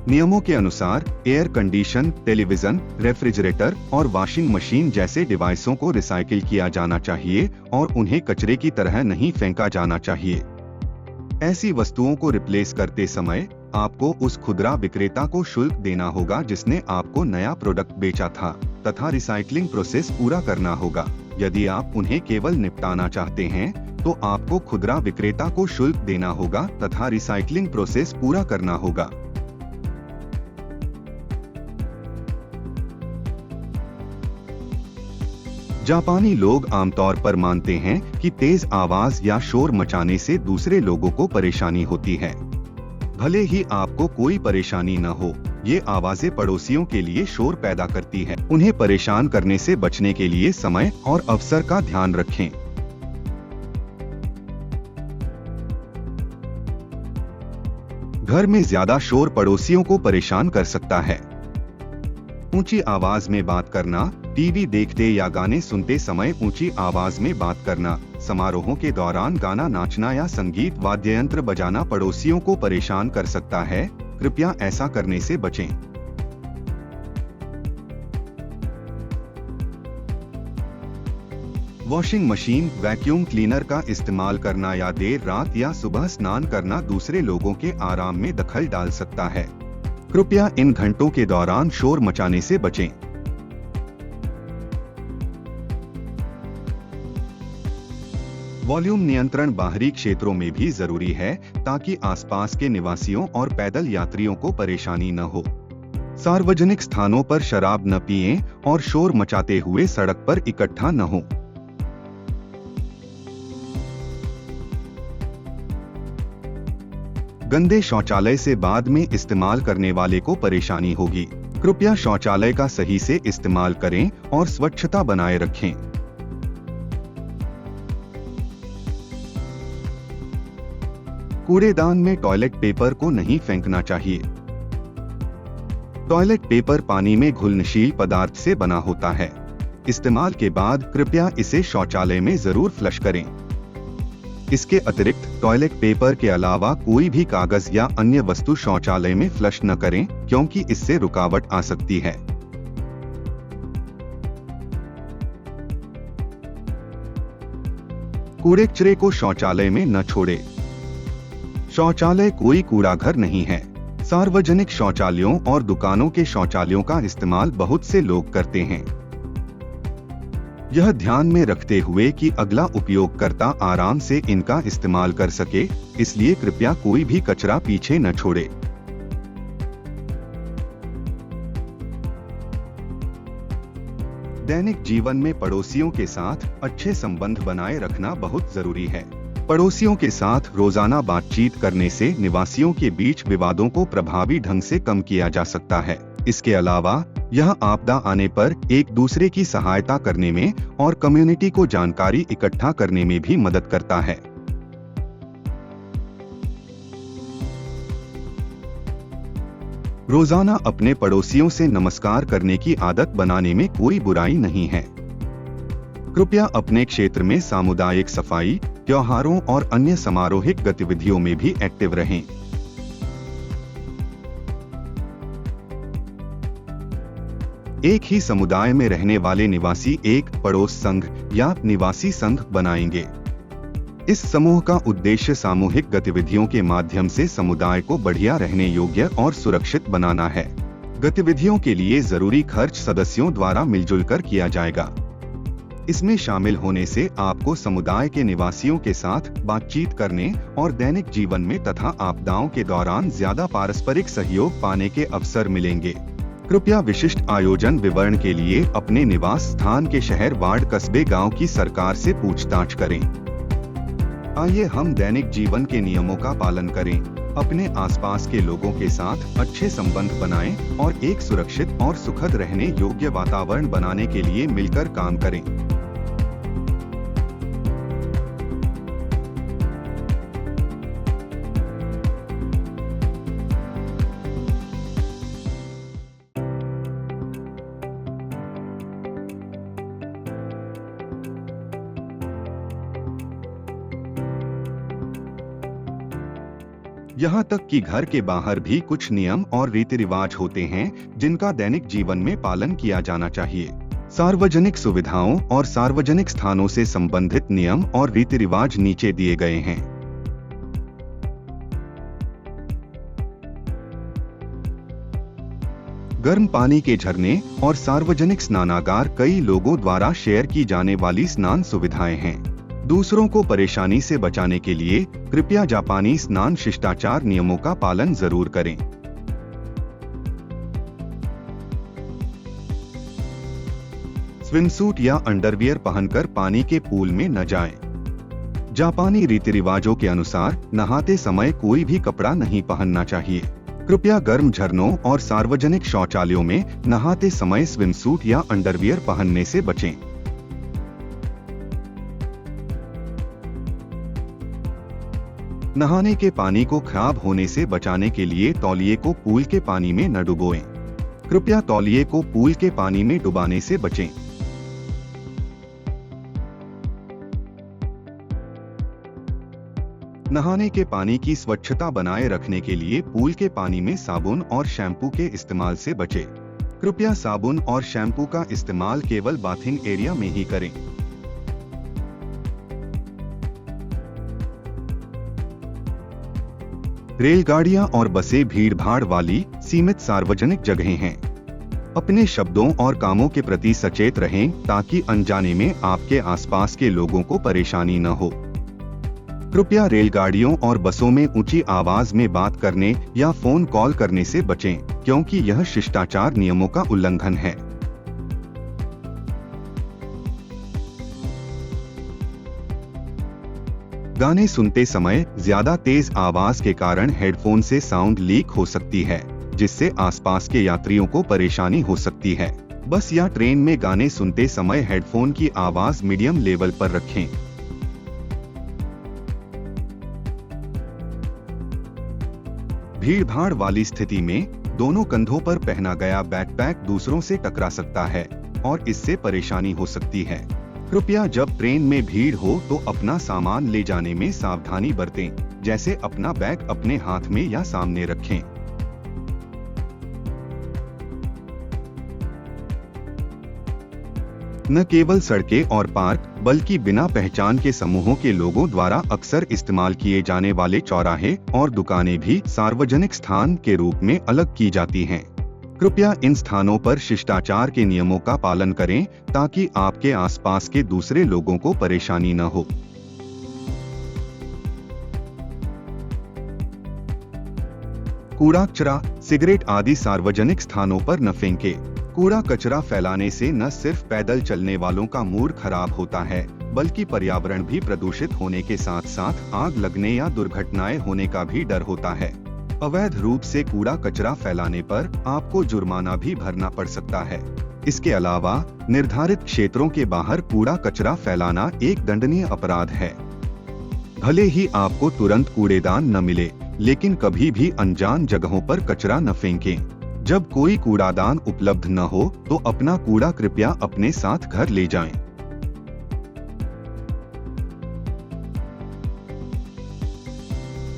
नियमों के अनुसार एयर कंडीशन, टेलीविजन, रेफ्रिजरेटर और वॉशिंग मशीन जैसे डिवाइसों को रिसाइकिल किया जाना चाहिए और उन्हें कचरे की तरह नहीं फेंका जाना चाहिए। ऐसी वस्तुओं को रिप्लेस करते समय आपको उस खुदरा विक्रेता को शुल्क देना होगा जिसने आपको नया प्रोडक्ट बेचा था तथा रिसाइकलिंग प्रोसेस पूरा करना होगा। यदि आप उन्हें केवल निपटाना चाहते हैं तो आपको खुदरा विक्रेता को शुल्क देना होगा तथा रिसाइकलिंग प्रोसेस पूरा करना होगा। जापानी लोग आमतौर पर मानते हैं कि तेज आवाज या शोर मचाने से दूसरे लोगों को परेशानी होती है। भले ही आपको कोई परेशानी न हो, ये आवाजें पड़ोसियों के लिए शोर पैदा करती है। उन्हें परेशान करने से बचने के लिए समय और अवसर का ध्यान रखें। घर में ज्यादा शोर पड़ोसियों को परेशान कर सकता है। ऊंची आवाज में बात करना, टीवी देखते या गाने सुनते समय ऊंची आवाज में बात करना, समारोहों के दौरान गाना, नाचना या संगीत वाद्य यंत्र बजाना पड़ोसियों को परेशान कर सकता है। कृपया ऐसा करने से बचें। वॉशिंग मशीन, वैक्यूम क्लीनर का इस्तेमाल करना या देर रात या सुबह स्नान करना दूसरे लोगों के आराम में दखल डाल सकता है। कृपया इन घंटों के दौरान शोर मचाने से बचें। वॉल्यूम नियंत्रण बाहरी क्षेत्रों में भी जरूरी है ताकि आसपास के निवासियों और पैदल यात्रियों को परेशानी न हो। सार्वजनिक स्थानों पर शराब न पिएं और शोर मचाते हुए सड़क पर इकट्ठा न हो। गंदे शौचालय से बाद में इस्तेमाल करने वाले को परेशानी होगी। कृपया शौचालय का सही से इस्तेमाल करें और स्वच्छता बनाए रखें। कूड़ेदान में टॉयलेट पेपर को नहीं फेंकना चाहिए। टॉयलेट पेपर पानी में घुलनशील पदार्थ से बना होता है। इस्तेमाल के बाद कृपया इसे शौचालय में जरूर फ्लश करें। इसके अतिरिक्त टॉयलेट पेपर के अलावा कोई भी कागज या अन्य वस्तु शौचालय में फ्लश न करें क्योंकि इससे रुकावट आ सकती है। कूड़े-कचरे को शौचालय में न छोड़ें। शौचालय कोई कूड़ाघर नहीं है। सार्वजनिक शौचालयों और दुकानों के शौचालयों का इस्तेमाल बहुत से लोग करते हैं। यह ध्यान में रखते हुए कि अगला उपयोगकर्ता आराम से इनका इस्तेमाल कर सके, इसलिए कृपया कोई भी कचरा पीछे न छोड़े। दैनिक जीवन में पड़ोसियों के साथ अच्छे संबंध बनाए रखना बहुत जरूरी है। पड़ोसियों के साथ रोजाना बातचीत करने से निवासियों के बीच विवादों को प्रभावी ढंग से कम किया जा सकता है। इसके अलावा यह आपदा आने पर एक दूसरे की सहायता करने में और कम्युनिटी को जानकारी इकट्ठा करने में भी मदद करता है। रोजाना अपने पड़ोसियों से नमस्कार करने की आदत बनाने में कोई बुराई नहीं है। कृपया अपने क्षेत्र में सामुदायिक सफाई, त्योहारों और अन्य समारोहिक गतिविधियों में भी एक्टिव रहें। एक ही समुदाय में रहने वाले निवासी एक पड़ोस संघ या निवासी संघ बनाएंगे। इस समूह का उद्देश्य सामूहिक गतिविधियों के माध्यम से समुदाय को बढ़िया रहने योग्य और सुरक्षित बनाना है। गतिविधियों के लिए जरूरी खर्च सदस्यों द्वारा मिलजुल कर किया जाएगा। इसमें शामिल होने से आपको समुदाय के निवासियों के साथ बातचीत करने और दैनिक जीवन में तथा आपदाओं के दौरान ज्यादा पारस्परिक सहयोग पाने के अवसर मिलेंगे। कृपया विशिष्ट आयोजन विवरण के लिए अपने निवास स्थान के शहर, वार्ड, कस्बे, गांव की सरकार से पूछताछ करें। आइए हम दैनिक जीवन के नियमों का पालन करें, अपने आसपास के लोगों के साथ अच्छे संबंध बनाएं और एक सुरक्षित और सुखद रहने योग्य वातावरण बनाने के लिए मिलकर काम करें। यहाँ तक कि घर के बाहर भी कुछ नियम और रीति रिवाज होते हैं जिनका दैनिक जीवन में पालन किया जाना चाहिए। सार्वजनिक सुविधाओं और सार्वजनिक स्थानों से संबंधित नियम और रीति रिवाज नीचे दिए गए हैं। गर्म पानी के झरने और सार्वजनिक स्नानागार कई लोगों द्वारा शेयर की जाने वाली स्नान सुविधाएं हैं। दूसरों को परेशानी से बचाने के लिए कृपया जापानी स्नान शिष्टाचार नियमों का पालन जरूर करें। स्विमसूट या अंडरवियर पहनकर पानी के पूल में न जाएं। जापानी रीति रिवाजों के अनुसार नहाते समय कोई भी कपड़ा नहीं पहनना चाहिए। कृपया गर्म झरनों और सार्वजनिक शौचालयों में नहाते समय स्विमसूट या अंडरवियर पहनने से बचें। नहाने के पानी को खराब होने से बचाने के लिए तौलिए को पूल के पानी में न डुबोएं। कृपया तौलिए को पूल के पानी में डुबाने से बचें। नहाने के पानी की स्वच्छता बनाए रखने के लिए पूल के पानी में साबुन और शैम्पू के इस्तेमाल से बचें। कृपया साबुन और शैम्पू का इस्तेमाल केवल बाथिंग एरिया में ही करें। रेलगाड़ियां और बसें भीड़-भाड़ वाली सीमित सार्वजनिक जगहें हैं। अपने शब्दों और कामों के प्रति सचेत रहें ताकि अनजाने में आपके आसपास के लोगों को परेशानी न हो। कृपया रेलगाड़ियों और बसों में ऊंची आवाज में बात करने या फोन कॉल करने से बचें, क्योंकि यह शिष्टाचार नियमों का उल्लंघन है। गाने सुनते समय ज्यादा तेज आवाज के कारण हेडफोन से साउंड लीक हो सकती है, जिससे आसपास के यात्रियों को परेशानी हो सकती है। बस या ट्रेन में गाने सुनते समय हेडफोन की आवाज मीडियम लेवल पर रखें। भीड़-भाड़ वाली स्थिति में दोनों कंधों पर पहना गया बैकपैक दूसरों से टकरा सकता है और इससे परेशानी हो सकती है। कृपया जब ट्रेन में भीड़ हो तो अपना सामान ले जाने में सावधानी बरतें, जैसे अपना बैग अपने हाथ में या सामने रखें। न केवल सड़कें और पार्क, बल्कि बिना पहचान के समूहों के लोगों द्वारा अक्सर इस्तेमाल किए जाने वाले चौराहे और दुकानें भी सार्वजनिक स्थान के रूप में अलग की जाती हैं। कृपया इन स्थानों पर शिष्टाचार के नियमों का पालन करें ताकि आपके आसपास के दूसरे लोगों को परेशानी न हो। कूड़ा कचरा, सिगरेट आदि सार्वजनिक स्थानों पर न फेंकें। कूड़ा कचरा फैलाने से न सिर्फ पैदल चलने वालों का मूड खराब होता है, बल्कि पर्यावरण भी प्रदूषित होने के साथ साथ आग लगने या दुर्घटनाएं होने का भी डर होता है। अवैध रूप से कूड़ा कचरा फैलाने पर आपको जुर्माना भी भरना पड़ सकता है। इसके अलावा निर्धारित क्षेत्रों के बाहर कूड़ा कचरा फैलाना एक दंडनीय अपराध है। भले ही आपको तुरंत कूड़ेदान न मिले, लेकिन कभी भी अनजान जगहों पर कचरा न फेंकें। जब कोई कूड़ादान उपलब्ध न हो तो अपना कूड़ा कृपया अपने साथ घर ले जाएं।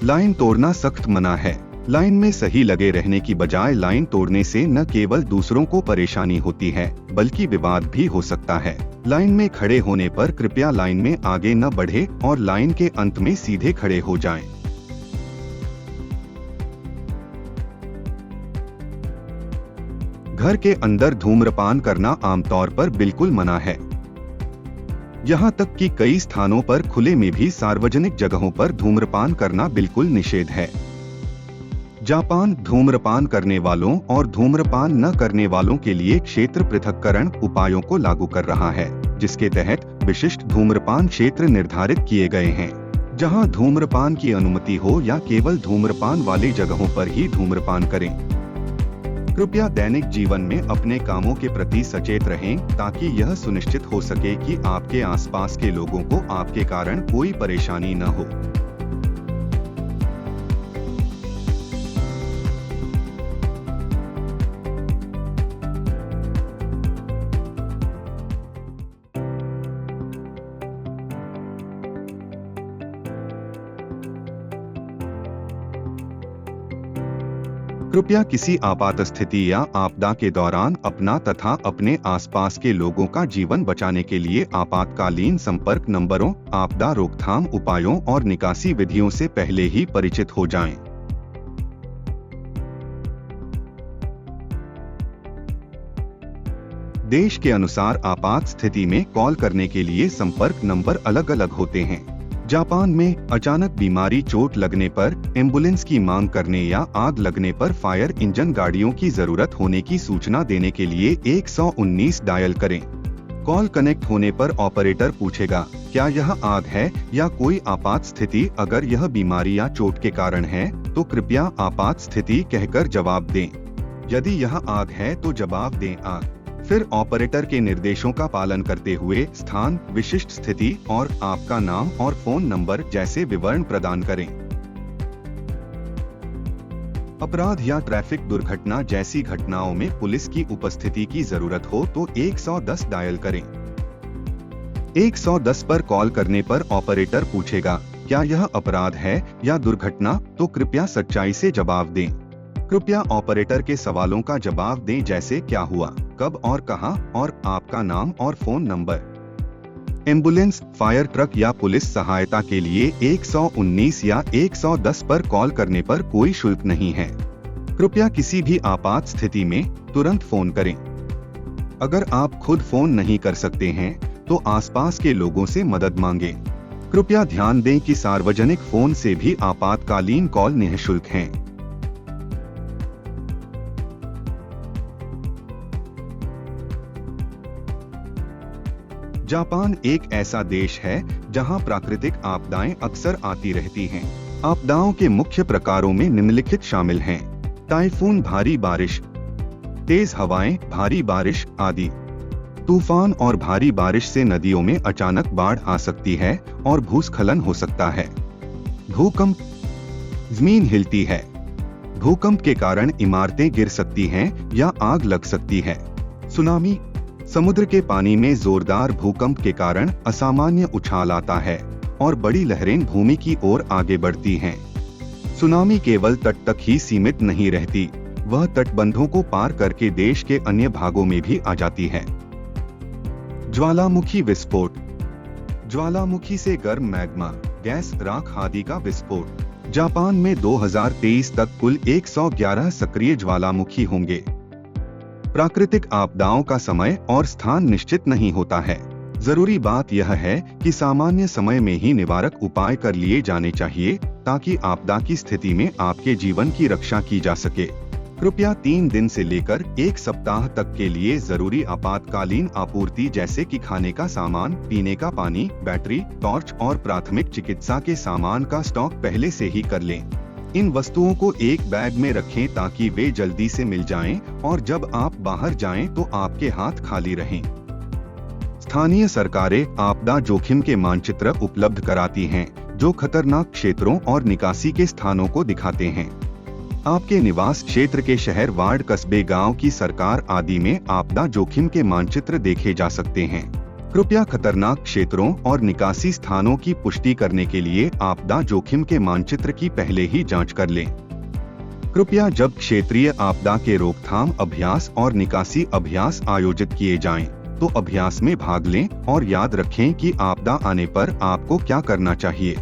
लाइन तोड़ना सख्त मना है। लाइन में सही लगे रहने की बजाय लाइन तोड़ने से न केवल दूसरों को परेशानी होती है, बल्कि विवाद भी हो सकता है। लाइन में खड़े होने पर कृपया लाइन में आगे न बढ़े और लाइन के अंत में सीधे खड़े हो जाएं। घर के अंदर धूम्रपान करना आमतौर पर बिल्कुल मना है। यहाँ तक कि कई स्थानों पर खुले में भी सार्वजनिक जगहों पर धूम्रपान करना बिल्कुल निषेध है। जापान धूम्रपान करने वालों और धूम्रपान न करने वालों के लिए क्षेत्र पृथक्करण उपायों को लागू कर रहा है, जिसके तहत विशिष्ट धूम्रपान क्षेत्र निर्धारित किए गए हैं, जहां धूम्रपान की अनुमति हो या केवल धूम्रपान वाली जगहों पर ही धूम्रपान करें। कृपया दैनिक जीवन में अपने कामों के प्रति सचेत रहें, ताकि यह सुनिश्चित हो सके कि आपके आसपास के लोगों को आपके कारण कोई परेशानी न हो। कृपया किसी आपात स्थिति या आपदा के दौरान अपना तथा अपने आसपास के लोगों का जीवन बचाने के लिए आपातकालीन संपर्क नंबरों, आपदा रोकथाम उपायों और निकासी विधियों से पहले ही परिचित हो जाएं। देश के अनुसार आपात स्थिति में कॉल करने के लिए संपर्क नंबर अलग अलग होते हैं। जापान में अचानक बीमारी, चोट लगने पर एम्बुलेंस की मांग करने या आग लगने पर फायर इंजन गाड़ियों की जरूरत होने की सूचना देने के लिए 119 डायल करें। कॉल कनेक्ट होने पर ऑपरेटर पूछेगा, क्या यह आग है या कोई आपात स्थिति? अगर यह बीमारी या चोट के कारण है तो कृपया आपात स्थिति कहकर जवाब दें। यदि यह आग है तो जवाब दें आग। फिर ऑपरेटर के निर्देशों का पालन करते हुए स्थान, विशिष्ट स्थिति और आपका नाम और फोन नंबर जैसे विवरण प्रदान करें। अपराध या ट्रैफिक दुर्घटना जैसी घटनाओं में पुलिस की उपस्थिति की जरूरत हो तो 110 डायल करें। 110 पर कॉल करने पर ऑपरेटर पूछेगा, क्या यह अपराध है या दुर्घटना? तो कृपया सच्चाई से जवाब दें। कृपया ऑपरेटर के सवालों का जवाब दें, जैसे क्या हुआ, कब और कहां, और आपका नाम और phone number. Ambulance, fire truck या पुलिस सहायता के लिए 119 या 110 पर कॉल करने पर कोई शुल्क नहीं है। कृपया किसी भी आपात स्थिति में तुरंत फोन करें। अगर आप खुद फोन नहीं कर सकते हैं तो आसपास के लोगों से मदद मांगें। कृपया ध्यान दें कि सार्वजनिक फोन से भी आपातकालीन कॉल निःशुल्क हैं। जापान एक ऐसा देश है जहां प्राकृतिक आपदाएं अक्सर आती रहती हैं। आपदाओं के मुख्य प्रकारों में निम्नलिखित शामिल हैं: टाइफून, भारी बारिश, तेज हवाएं, भारी बारिश आदि। तूफान और भारी बारिश से नदियों में अचानक बाढ़ आ सकती है और भूस्खलन हो सकता है। भूकंप, जमीन हिलती है। भूकंप के कारण इमारतें गिर सकती हैं या आग लग सकती है। सुनामी, समुद्र के पानी में जोरदार भूकंप के कारण असामान्य उछाल आता है और बड़ी लहरें भूमि की ओर आगे बढ़ती हैं। सुनामी केवल तट तक ही सीमित नहीं रहती, वह तटबंधों को पार करके देश के अन्य भागों में भी आ जाती है। ज्वालामुखी विस्फोट, ज्वालामुखी से गर्म मैग्मा, गैस, राख आदि का विस्फोट। जापान में 2023 तक कुल 111 सक्रिय ज्वालामुखी होंगे। प्राकृतिक आपदाओं का समय और स्थान निश्चित नहीं होता है। जरूरी बात यह है कि सामान्य समय में ही निवारक उपाय कर लिए जाने चाहिए, ताकि आपदा की स्थिति में आपके जीवन की रक्षा की जा सके। कृपया 3 दिन से लेकर 1 सप्ताह तक के लिए जरूरी आपातकालीन आपूर्ति जैसे कि खाने का सामान, पीने का पानी, बैटरी, टॉर्च और प्राथमिक चिकित्सा के सामान का स्टॉक पहले से ही कर लें। इन वस्तुओं को एक बैग में रखें ताकि वे जल्दी से मिल जाएं और जब आप बाहर जाएं तो आपके हाथ खाली रहें। स्थानीय सरकारें आपदा जोखिम के मानचित्र उपलब्ध कराती हैं, जो खतरनाक क्षेत्रों और निकासी के स्थानों को दिखाते हैं। आपके निवास क्षेत्र के शहर, वार्ड, कस्बे, गांव की सरकार आदि में आपदा जोखिम के मानचित्र देखे जा सकते हैं। कृपया खतरनाक क्षेत्रों और निकासी स्थानों की पुष्टि करने के लिए आपदा जोखिम के मानचित्र की पहले ही जांच कर लें। कृपया जब क्षेत्रीय आपदा के रोकथाम अभ्यास और निकासी अभ्यास आयोजित किए जाएं, तो अभ्यास में भाग लें और याद रखें कि आपदा आने पर आपको क्या करना चाहिए।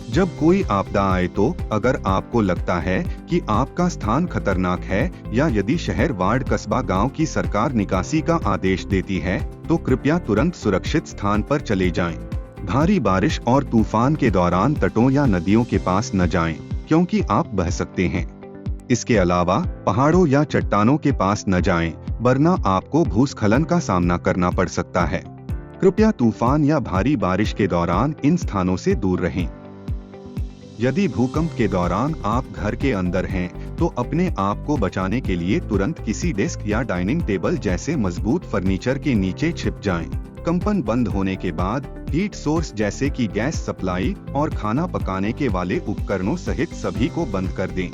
जब कोई आपदा आए तो अगर आपको लगता है कि आपका स्थान खतरनाक है या यदि शहर, वार्ड, कस्बा, गांव की सरकार निकासी का आदेश देती है, तो कृपया तुरंत सुरक्षित स्थान पर चले जाएं। भारी बारिश और तूफान के दौरान तटों या नदियों के पास न जाएं, क्योंकि आप बह सकते हैं। इसके अलावा पहाड़ों या चट्टानों के पास न जाएं, वरना आपको भूस्खलन का सामना करना पड़ सकता है। कृपया तूफान या भारी बारिश के दौरान इन स्थानों से दूर रहें। यदि भूकंप के दौरान आप घर के अंदर हैं, तो अपने आप को बचाने के लिए तुरंत किसी डेस्क या डाइनिंग टेबल जैसे मजबूत फर्नीचर के नीचे छिप जाएं। कंपन बंद होने के बाद हीट सोर्स जैसे कि गैस सप्लाई और खाना पकाने के वाले उपकरणों सहित सभी को बंद कर दें।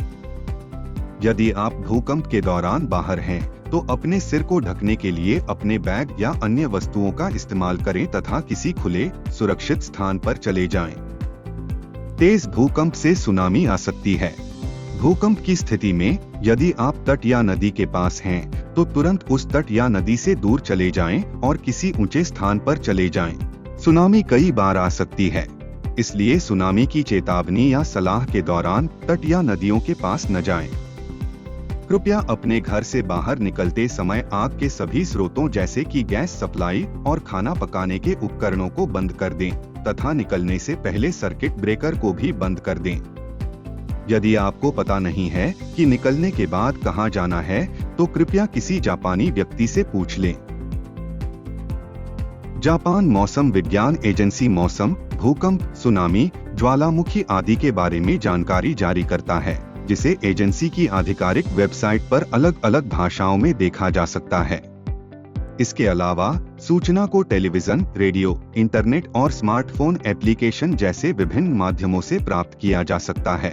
यदि आप भूकंप के दौरान बाहर हैं, तो अपने सिर को ढकने के लिए अपने बैग या अन्य वस्तुओं का इस्तेमाल करें तथा किसी खुले, सुरक्षित स्थान पर चले जाएं। तेज भूकंप से सुनामी आ सकती है। भूकंप की स्थिति में यदि आप तट या नदी के पास हैं, तो तुरंत उस तट या नदी से दूर चले जाएं और किसी ऊंचे स्थान पर चले जाएं। सुनामी कई बार आ सकती है, इसलिए सुनामी की चेतावनी या सलाह के दौरान तट या नदियों के पास न जाएं। कृपया अपने घर से बाहर निकलते समय आग के सभी स्रोतों जैसे कि गैस सप्लाई और खाना पकाने के उपकरणों को बंद कर दें तथा निकलने से पहले सर्किट ब्रेकर को भी बंद कर दें। यदि आपको पता नहीं है कि निकलने के बाद कहां जाना है, तो कृपया किसी जापानी व्यक्ति से पूछ लें। जापान मौसम विज्ञान एजेंसी मौसम, भूकंप, सुनामी, ज्वालामुखी आदि के बारे में जानकारी जारी करता है, जिसे एजेंसी की आधिकारिक वेबसाइट पर अलग अलग भाषाओं में देखा जा सकता है। इसके अलावा सूचना को टेलीविजन, रेडियो, इंटरनेट और स्मार्टफोन एप्लीकेशन जैसे विभिन्न माध्यमों से प्राप्त किया जा सकता है।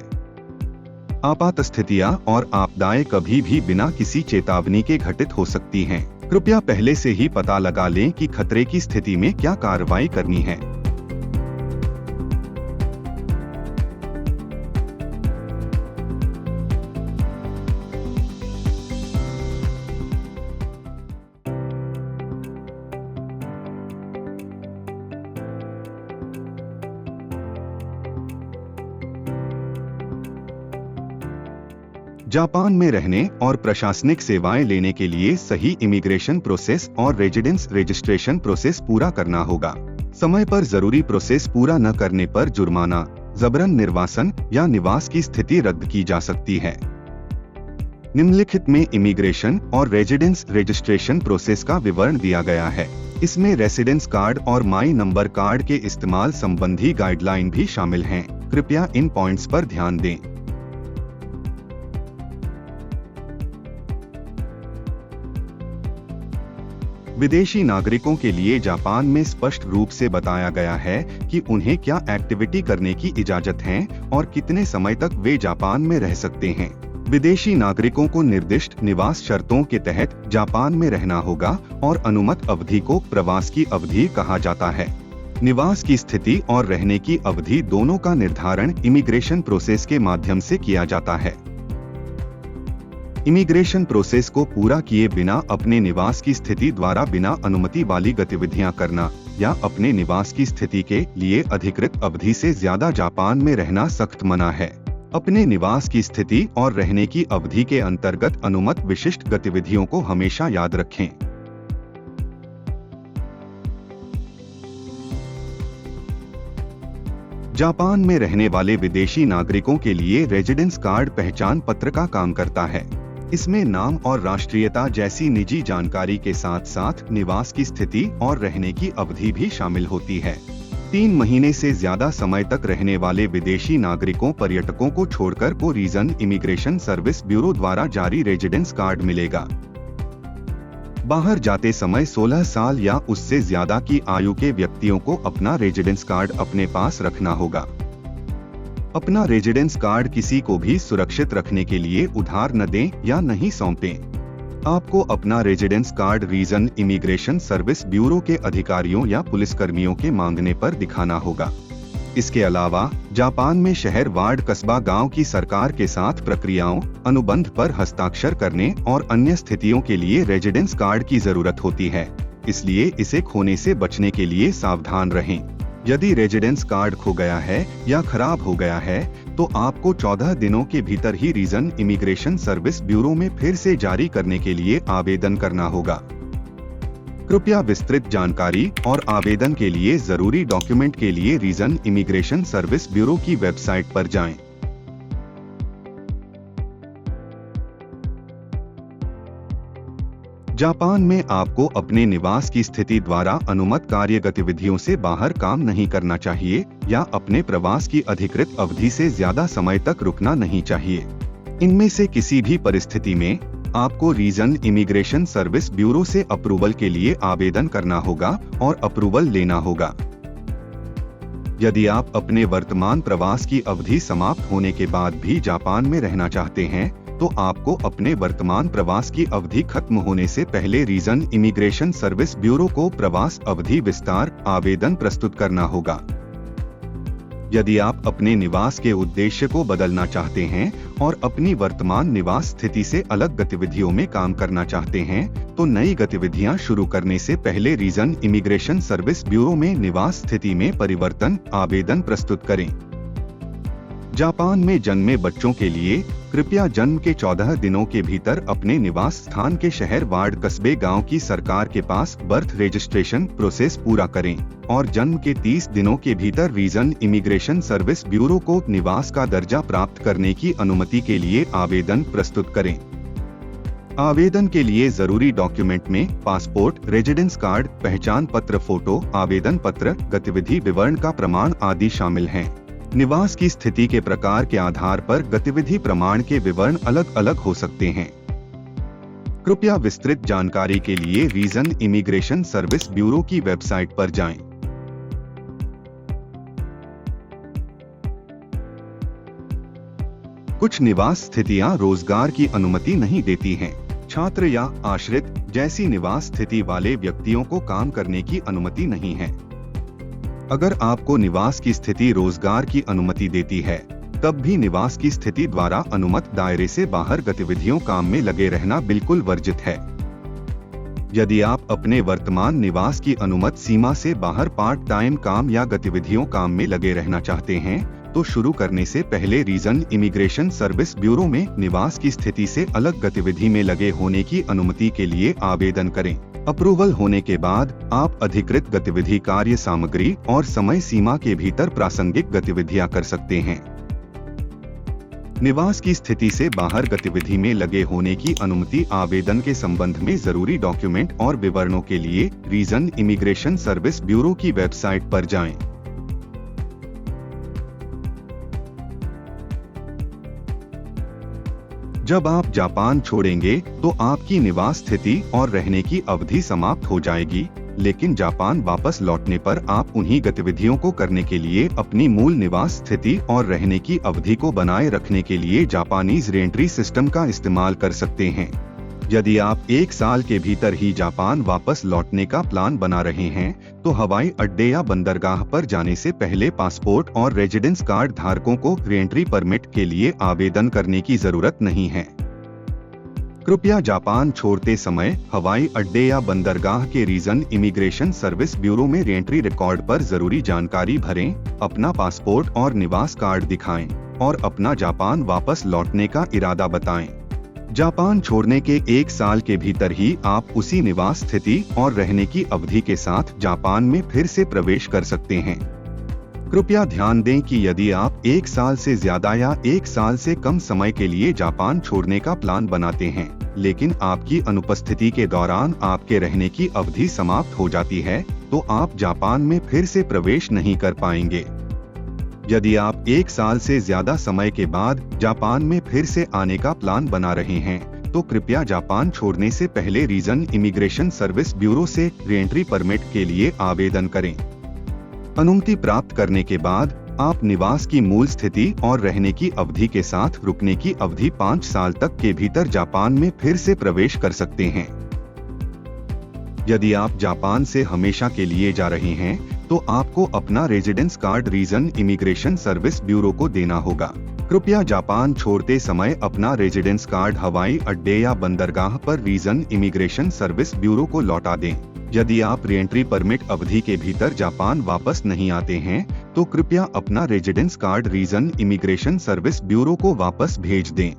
आपात स्थितियां और आपदाएं कभी भी बिना किसी चेतावनी के घटित हो सकती हैं। कृपया पहले से ही पता लगा लें कि खतरे की स्थिति में क्या कार्रवाई करनी है। जापान में रहने और प्रशासनिक सेवाएं लेने के लिए सही इमिग्रेशन प्रोसेस और रेजिडेंस रजिस्ट्रेशन प्रोसेस पूरा करना होगा। समय पर जरूरी प्रोसेस पूरा न करने पर जुर्माना, जबरन निर्वासन या निवास की स्थिति रद्द की जा सकती है। निम्नलिखित में इमिग्रेशन और रेजिडेंस रजिस्ट्रेशन प्रोसेस का विवरण दिया गया है। इसमें रेसिडेंस कार्ड और माई नंबर कार्ड के इस्तेमाल संबंधी गाइडलाइन भी शामिल हैं। कृपया इन पॉइंट्स पर ध्यान दें। विदेशी नागरिकों के लिए जापान में स्पष्ट रूप से बताया गया है कि उन्हें क्या एक्टिविटी करने की इजाजत है और कितने समय तक वे जापान में रह सकते हैं। विदेशी नागरिकों को निर्दिष्ट निवास शर्तों के तहत जापान में रहना होगा और अनुमत अवधि को प्रवास की अवधि कहा जाता है। निवास की स्थिति और रहने की अवधि दोनों का निर्धारण इमिग्रेशन प्रोसेस के माध्यम से किया जाता है। इमिग्रेशन प्रोसेस को पूरा किए बिना अपने निवास की स्थिति द्वारा बिना अनुमति वाली गतिविधियां करना या अपने निवास की स्थिति के लिए अधिकृत अवधि से ज्यादा जापान में रहना सख्त मना है। अपने निवास की स्थिति और रहने की अवधि के अंतर्गत अनुमत विशिष्ट गतिविधियों को हमेशा याद रखें। जापान में रहने वाले विदेशी नागरिकों के लिए रेजिडेंस कार्ड पहचान पत्र का काम करता है। इसमें नाम और राष्ट्रीयता जैसी निजी जानकारी के साथ साथ निवास की स्थिति और रहने की अवधि भी शामिल होती है। 3 महीने से ज्यादा समय तक रहने वाले विदेशी नागरिकों पर्यटकों को छोड़कर को रीजन इमिग्रेशन सर्विस ब्यूरो द्वारा जारी रेजिडेंस कार्ड मिलेगा। बाहर जाते समय 16 साल या उससे ज्यादा की आयु के व्यक्तियों को अपना रेजिडेंस कार्ड अपने पास रखना होगा। अपना रेजिडेंस कार्ड किसी को भी सुरक्षित रखने के लिए उधार न दें या नहीं सौंपें। आपको अपना residence card region immigration service bureau के अधिकारियों या पुलिसकर्मियों के मांगने पर दिखाना होगा। इसके अलावा जापान में शहर, वार्ड, कस्बा, गांव की सरकार के साथ प्रक्रियाओं, अनुबंध पर हस्ताक्षर करने और अन्य स्थितियों के लिए रेजिडेंस कार्ड की जरूरत होती है, इसलिए इसे खोने से बचने के लिए सावधान रहें। यदि रेजिडेंस कार्ड खो गया है या खराब हो गया है तो आपको 14 दिनों के भीतर ही रीजन इमिग्रेशन सर्विस ब्यूरो में फिर से जारी करने के लिए आवेदन करना होगा। कृपया विस्तृत जानकारी और आवेदन के लिए जरूरी डॉक्यूमेंट के लिए रीजन इमिग्रेशन सर्विस ब्यूरो की वेबसाइट पर जाएं। जापान में आपको अपने निवास की स्थिति द्वारा अनुमत कार्य गतिविधियों से बाहर काम नहीं करना चाहिए या अपने प्रवास की अधिकृत अवधि से ज्यादा समय तक रुकना नहीं चाहिए। इनमें से किसी भी परिस्थिति में आपको रीजन इमिग्रेशन सर्विस ब्यूरो से अप्रूवल के लिए आवेदन करना होगा और अप्रूवल लेना होगा। यदि आप अपने वर्तमान प्रवास की अवधि समाप्त होने के बाद भी जापान में रहना चाहते हैं तो आपको अपने वर्तमान प्रवास की अवधि खत्म होने से पहले रीजन इमिग्रेशन सर्विस ब्यूरो को प्रवास अवधि विस्तार आवेदन प्रस्तुत करना होगा। यदि आप अपने निवास के उद्देश्य को बदलना चाहते हैं और अपनी वर्तमान निवास स्थिति से अलग गतिविधियों में काम करना चाहते हैं तो नई गतिविधियां शुरू करने से पहले रीजन इमिग्रेशन सर्विस ब्यूरो में निवास स्थिति में परिवर्तन आवेदन प्रस्तुत करें। जापान में जन्मे बच्चों के लिए कृपया जन्म के 14 दिनों के भीतर अपने निवास स्थान के शहर, वार्ड, कस्बे, गांव की सरकार के पास बर्थ रजिस्ट्रेशन प्रोसेस पूरा करें और जन्म के 30 दिनों के भीतर रीजन इमिग्रेशन सर्विस ब्यूरो को निवास का दर्जा प्राप्त करने की अनुमति के लिए आवेदन प्रस्तुत करें। आवेदन के लिए जरूरी डॉक्यूमेंट में पासपोर्ट, रेजिडेंस कार्ड, पहचान पत्र, फोटो, आवेदन पत्र, गतिविधि विवरण का प्रमाण आदि शामिल हैं। निवास की स्थिति के प्रकार के आधार पर गतिविधि प्रमाण के विवरण अलग अलग हो सकते हैं। कृपया विस्तृत जानकारी के लिए रीजन इमिग्रेशन सर्विस ब्यूरो की वेबसाइट पर जाएं। कुछ निवास स्थितियां रोजगार की अनुमति नहीं देती हैं। छात्र या आश्रित जैसी निवास स्थिति वाले व्यक्तियों को काम करने की अनुमति नहीं है। अगर आपको निवास की स्थिति रोजगार की अनुमति देती है, तब भी निवास की स्थिति द्वारा अनुमत दायरे से बाहर गतिविधियों काम में लगे रहना बिल्कुल वर्जित है। यदि आप अपने वर्तमान निवास की अनुमत सीमा से बाहर पार्ट टाइम काम या गतिविधियों काम में लगे रहना चाहते हैं, तो शुरू करने से पहले रीजन इमिग्रेशन सर्विस ब्यूरो में निवास की स्थिति से अलग गतिविधि में लगे होने की अनुमति के लिए आवेदन करें। अप्रूवल होने के बाद आप अधिकृत गतिविधि, कार्य सामग्री और समय सीमा के भीतर प्रासंगिक गतिविधियां कर सकते हैं। निवास की स्थिति से बाहर गतिविधि में लगे होने की अनुमति आवेदन के संबंध में जरूरी डॉक्यूमेंट और विवरणों के लिए रीजन इमिग्रेशन सर्विस ब्यूरो की वेबसाइट पर जाएं। जब आप जापान छोड़ेंगे तो आपकी निवास स्थिति और रहने की अवधि समाप्त हो जाएगी, लेकिन जापान वापस लौटने पर आप उन्हीं गतिविधियों को करने के लिए अपनी मूल निवास स्थिति और रहने की अवधि को बनाए रखने के लिए जापानीज रीएंट्री सिस्टम का इस्तेमाल कर सकते हैं। यदि आप 1 साल के भीतर ही जापान वापस लौटने का प्लान बना रहे हैं, तो हवाई अड्डे या बंदरगाह पर जाने से पहले पासपोर्ट और रेजिडेंस कार्ड धारकों को रीएंट्री परमिट के लिए आवेदन करने की जरूरत नहीं है। कृपया जापान छोड़ते समय हवाई अड्डे या बंदरगाह के रीजन इमिग्रेशन सर्विस ब्यूरो में रीएंट्री रिकॉर्ड पर जरूरी जानकारी भरें, अपना पासपोर्ट और निवास कार्ड दिखाएं और अपना जापान वापस लौटने का इरादा बताएं। जापान छोड़ने के 1 साल के भीतर ही आप उसी निवास स्थिति और रहने की अवधि के साथ जापान में फिर से प्रवेश कर सकते हैं। कृपया ध्यान दें कि यदि आप 1 साल से ज्यादा या 1 साल से कम समय के लिए जापान छोड़ने का प्लान बनाते हैं, लेकिन आपकी अनुपस्थिति के दौरान आपके रहने की अवधि समाप्त हो जाती है, तो आप जापान में फिर से प्रवेश नहीं कर पाएंगे। यदि आप 1 साल से ज्यादा समय के बाद जापान में फिर से आने का प्लान बना रहे हैं, तो कृपया जापान छोड़ने से पहले रीजन इमिग्रेशन सर्विस ब्यूरो से रीएंट्री परमिट के लिए आवेदन करें। अनुमति प्राप्त करने के बाद आप निवास की मूल स्थिति और रहने की अवधि के साथ रुकने की अवधि 5 साल तक के भीतर जापान में फिर से प्रवेश कर सकते हैं। यदि आप जापान से हमेशा के लिए जा रहे हैं, तो आपको अपना residence card region immigration service bureau को देना होगा। कृपया जापान छोड़ते समय अपना रेजिडेंस कार्ड हवाई अड्डे या बंदरगाह पर रीजन इमिग्रेशन सर्विस ब्यूरो को लौटा दें। यदि आप रीएंट्री परमिट अवधि के भीतर जापान वापस नहीं आते हैं, तो कृपया अपना residence card region immigration service bureau को वापस भेज दें।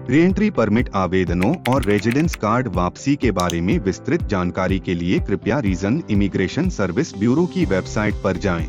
रीएंट्री परमिट आवेदनों और रेजिडेंस कार्ड वापसी के बारे में विस्तृत जानकारी के लिए कृपया रीजन इमिग्रेशन सर्विस ब्यूरो की वेबसाइट पर जाएं।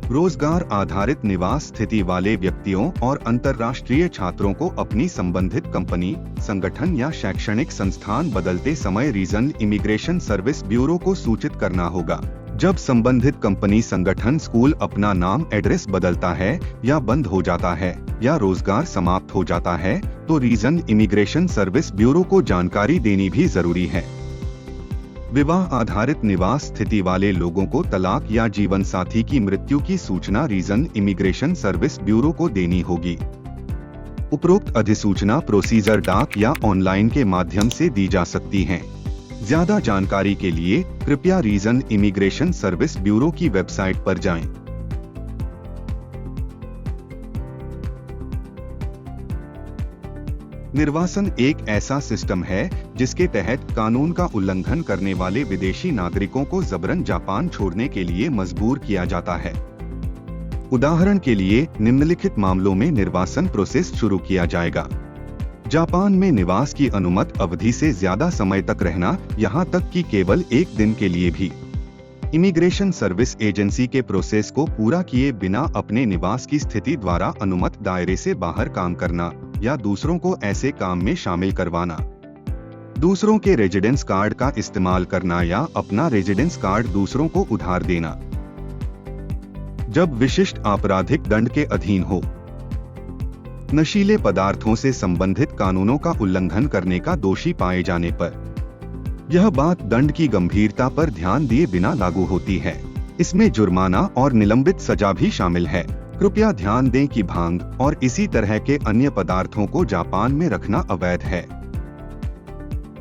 रोजगार आधारित निवास स्थिति वाले व्यक्तियों और अंतर्राष्ट्रीय छात्रों को अपनी संबंधित कंपनी, संगठन या शैक्षणिक संस्थान बदलते समय रीजन इमिग्रेशन सर्विस ब्यूरो को सूचित करना होगा। जब संबंधित कंपनी, संगठन, स्कूल अपना नाम, एड्रेस बदलता है या बंद हो जाता है या रोजगार समाप्त हो जाता है, तो रीजन इमिग्रेशन सर्विस ब्यूरो को जानकारी देनी भी जरूरी है। विवाह आधारित निवास स्थिति वाले लोगों को तलाक या जीवन साथी की मृत्यु की सूचना रीजन इमिग्रेशन सर्विस ब्यूरो को देनी होगी। उपरोक्त अधिसूचना प्रोसीजर डाक या ऑनलाइन के माध्यम से दी जा सकती है। ज्यादा जानकारी के लिए कृपया रीजन इमिग्रेशन सर्विस ब्यूरो की वेबसाइट पर जाएं। निर्वासन एक ऐसा सिस्टम है जिसके तहत कानून का उल्लंघन करने वाले विदेशी नागरिकों को जबरन जापान छोड़ने के लिए मजबूर किया जाता है। उदाहरण के लिए निम्नलिखित मामलों में निर्वासन प्रोसेस शुरू किया जाएगा। जापान में निवास की अनुमत अवधि से ज्यादा समय तक रहना, यहाँ तक कि केवल 1 दिन के लिए भी। इमिग्रेशन सर्विस एजेंसी के प्रोसेस को पूरा किए बिना अपने निवास की स्थिति द्वारा अनुमत दायरे से बाहर काम करना या दूसरों को ऐसे काम में शामिल करवाना। दूसरों के रेजिडेंस कार्ड का इस्तेमाल करना या अपना रेजिडेंस कार्ड दूसरों को उधार देना। जब विशिष्ट आपराधिक दंड के अधीन हो। नशीले पदार्थों से संबंधित कानूनों का उल्लंघन करने का दोषी पाए जाने पर। यह बात दंड की गंभीरता पर ध्यान दिए बिना लागू होती है। इसमें जुर्माना और निलंबित सजा भी शामिल है। कृपया ध्यान दें कि भांग और इसी तरह के अन्य पदार्थों को जापान में रखना अवैध है।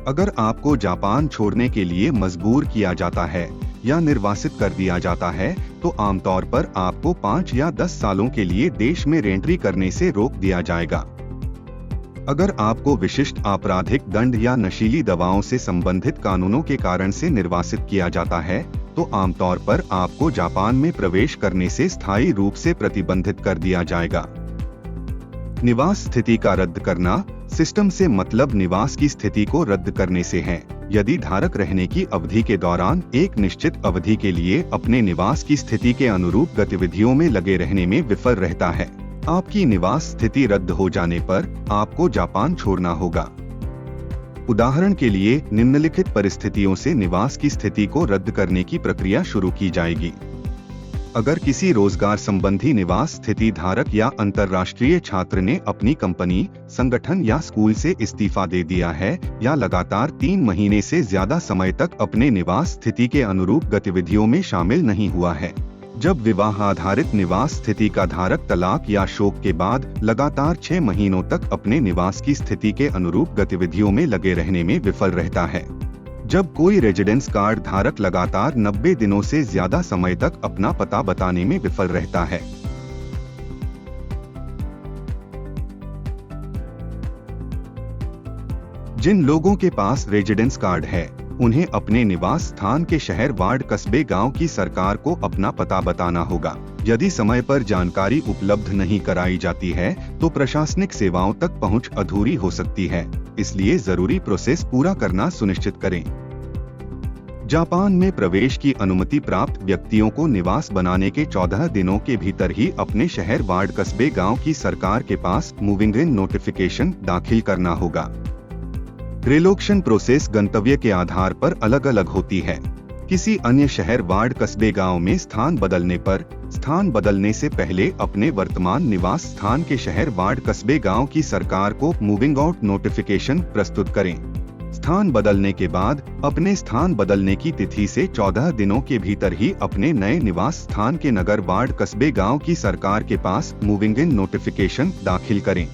अगर आपको जापान छोड़ने के लिए मजबूर किया जाता है या निर्वासित कर दिया जाता है, तो आमतौर पर आपको 5 या 10 सालों के लिए देश में रेंट्री करने से रोक दिया जाएगा। अगर आपको विशिष्ट आपराधिक दंड या नशीली दवाओं से संबंधित कानूनों के कारण से निर्वासित किया जाता है, तो आमतौर पर आपको जापान में प्रवेश करने से स्थायी रूप से प्रतिबंधित कर दिया जाएगा। निवास स्थिति का रद्द करना। सिस्टम से मतलब निवास की स्थिति को रद्द करने से है। यदि धारक रहने की अवधि के दौरान एक निश्चित अवधि के लिए अपने निवास की स्थिति के अनुरूप गतिविधियों में लगे रहने में विफल रहता है, आपकी निवास स्थिति रद्द हो जाने पर आपको जापान छोड़ना होगा। उदाहरण के लिए निम्नलिखित परिस्थितियों से निवास की स्थिति को रद्द करने की प्रक्रिया शुरू की जाएगी। अगर किसी रोजगार संबंधी निवास स्थिति धारक या अंतर्राष्ट्रीय छात्र ने अपनी कंपनी, संगठन या स्कूल से इस्तीफा दे दिया है या लगातार 3 महीने से ज्यादा समय तक अपने निवास स्थिति के अनुरूप गतिविधियों में शामिल नहीं हुआ है। जब विवाह आधारित निवास स्थिति का धारक तलाक या शोक के बाद लगातार 6 महीनों तक अपने निवास की स्थिति के अनुरूप गतिविधियों में लगे रहने में विफल रहता है। जब कोई रेजिडेंस कार्ड धारक लगातार 90 दिनों से ज्यादा समय तक अपना पता बताने में विफल रहता है। जिन लोगों के पास रेजिडेंस कार्ड है, उन्हें अपने निवास स्थान के शहर, वार्ड, कस्बे, गांव की सरकार को अपना पता बताना होगा। यदि समय पर जानकारी उपलब्ध नहीं कराई जाती है, तो प्रशासनिक सेवाओं तक पहुंच अधूरी हो सकती है। इसलिए जरूरी प्रोसेस पूरा करना सुनिश्चित करें। जापान में प्रवेश की अनुमति प्राप्त व्यक्तियों को निवास बनाने के 14 दिनों के भीतर ही अपने शहर, वार्ड, कस्बे, गांव की सरकार के पास मूविंग इन नोटिफिकेशन दाखिल करना होगा। रिलोकेशन प्रोसेस गंतव्य के आधार पर अलग अलग होती है। किसी अन्य शहर, वार्ड, कस्बे, गांव में स्थान बदलने से पहले अपने वर्तमान निवास स्थान के शहर, वार्ड, कस्बे, गांव की सरकार को मूविंग आउट नोटिफिकेशन प्रस्तुत करें। स्थान बदलने के बाद अपने स्थान बदलने की तिथि से 14 दिनों के भीतर ही अपने नए निवास स्थान के नगर, वार्ड, कस्बे, गांव की सरकार के पास मूविंग इन नोटिफिकेशन दाखिल करें।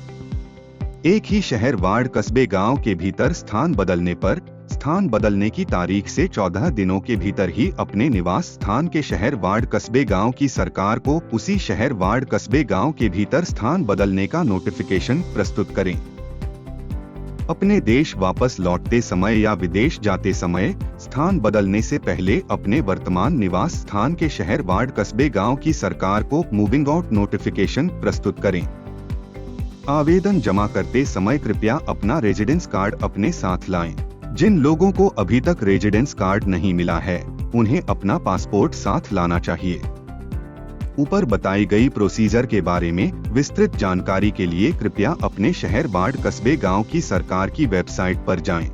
एक ही शहर, वार्ड, कस्बे, गांव के भीतर स्थान बदलने पर स्थान बदलने की तारीख से 14 दिनों के भीतर ही अपने निवास स्थान के शहर, वार्ड, कस्बे, गांव की सरकार को उसी शहर, वार्ड, कस्बे, गांव के भीतर स्थान बदलने का नोटिफिकेशन प्रस्तुत करें। अपने देश वापस लौटते समय या विदेश जाते समय स्थान बदलने से पहले अपने वर्तमान निवास स्थान के शहर, वार्ड, कस्बे, गांव की सरकार को मूविंग आउट नोटिफिकेशन प्रस्तुत करें। आवेदन जमा करते समय कृपया अपना रेजिडेंस कार्ड अपने साथ लाएं। जिन लोगों को अभी तक रेजिडेंस कार्ड नहीं मिला है, उन्हें अपना पासपोर्ट साथ लाना चाहिए। ऊपर बताई गई प्रोसीजर के बारे में विस्तृत जानकारी के लिए कृपया अपने शहर, वार्ड, कस्बे, गांव की सरकार की वेबसाइट पर जाएं।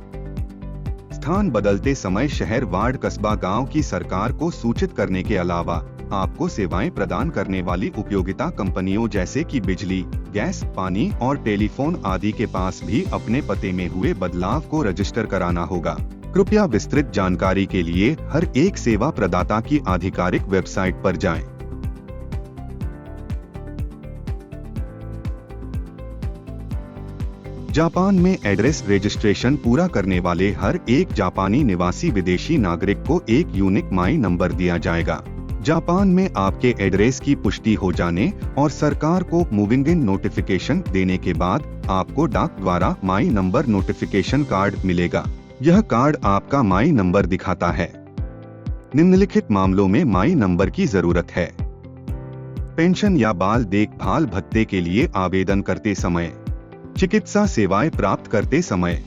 स्थान बदलते समय शहर, वार्ड, कस्बा, गांव की सरकार को सूचित करने के अलावा आपको सेवाएं प्रदान करने वाली उपयोगिता कंपनियों जैसे कि बिजली, गैस, पानी और टेलीफोन आदि के पास भी अपने पते में हुए बदलाव को रजिस्टर कराना होगा। कृपया विस्तृत जानकारी के लिए हर एक सेवा प्रदाता की आधिकारिक वेबसाइट पर जाएं। जापान में एड्रेस रजिस्ट्रेशन पूरा करने वाले हर एक जापानी निवासी विदेशी नागरिक को एक यूनिक माई नंबर दिया जाएगा। जापान में आपके एड्रेस की पुष्टि हो जाने और सरकार को मूविंग इन नोटिफिकेशन देने के बाद आपको डाक द्वारा माई नंबर नोटिफिकेशन कार्ड मिलेगा। यह कार्ड आपका माई नंबर दिखाता है। निम्नलिखित मामलों में माई नंबर की जरूरत है। पेंशन या बाल देखभाल भत्ते के लिए आवेदन करते समय, चिकित्सा सेवाएं प्राप्त करते समय,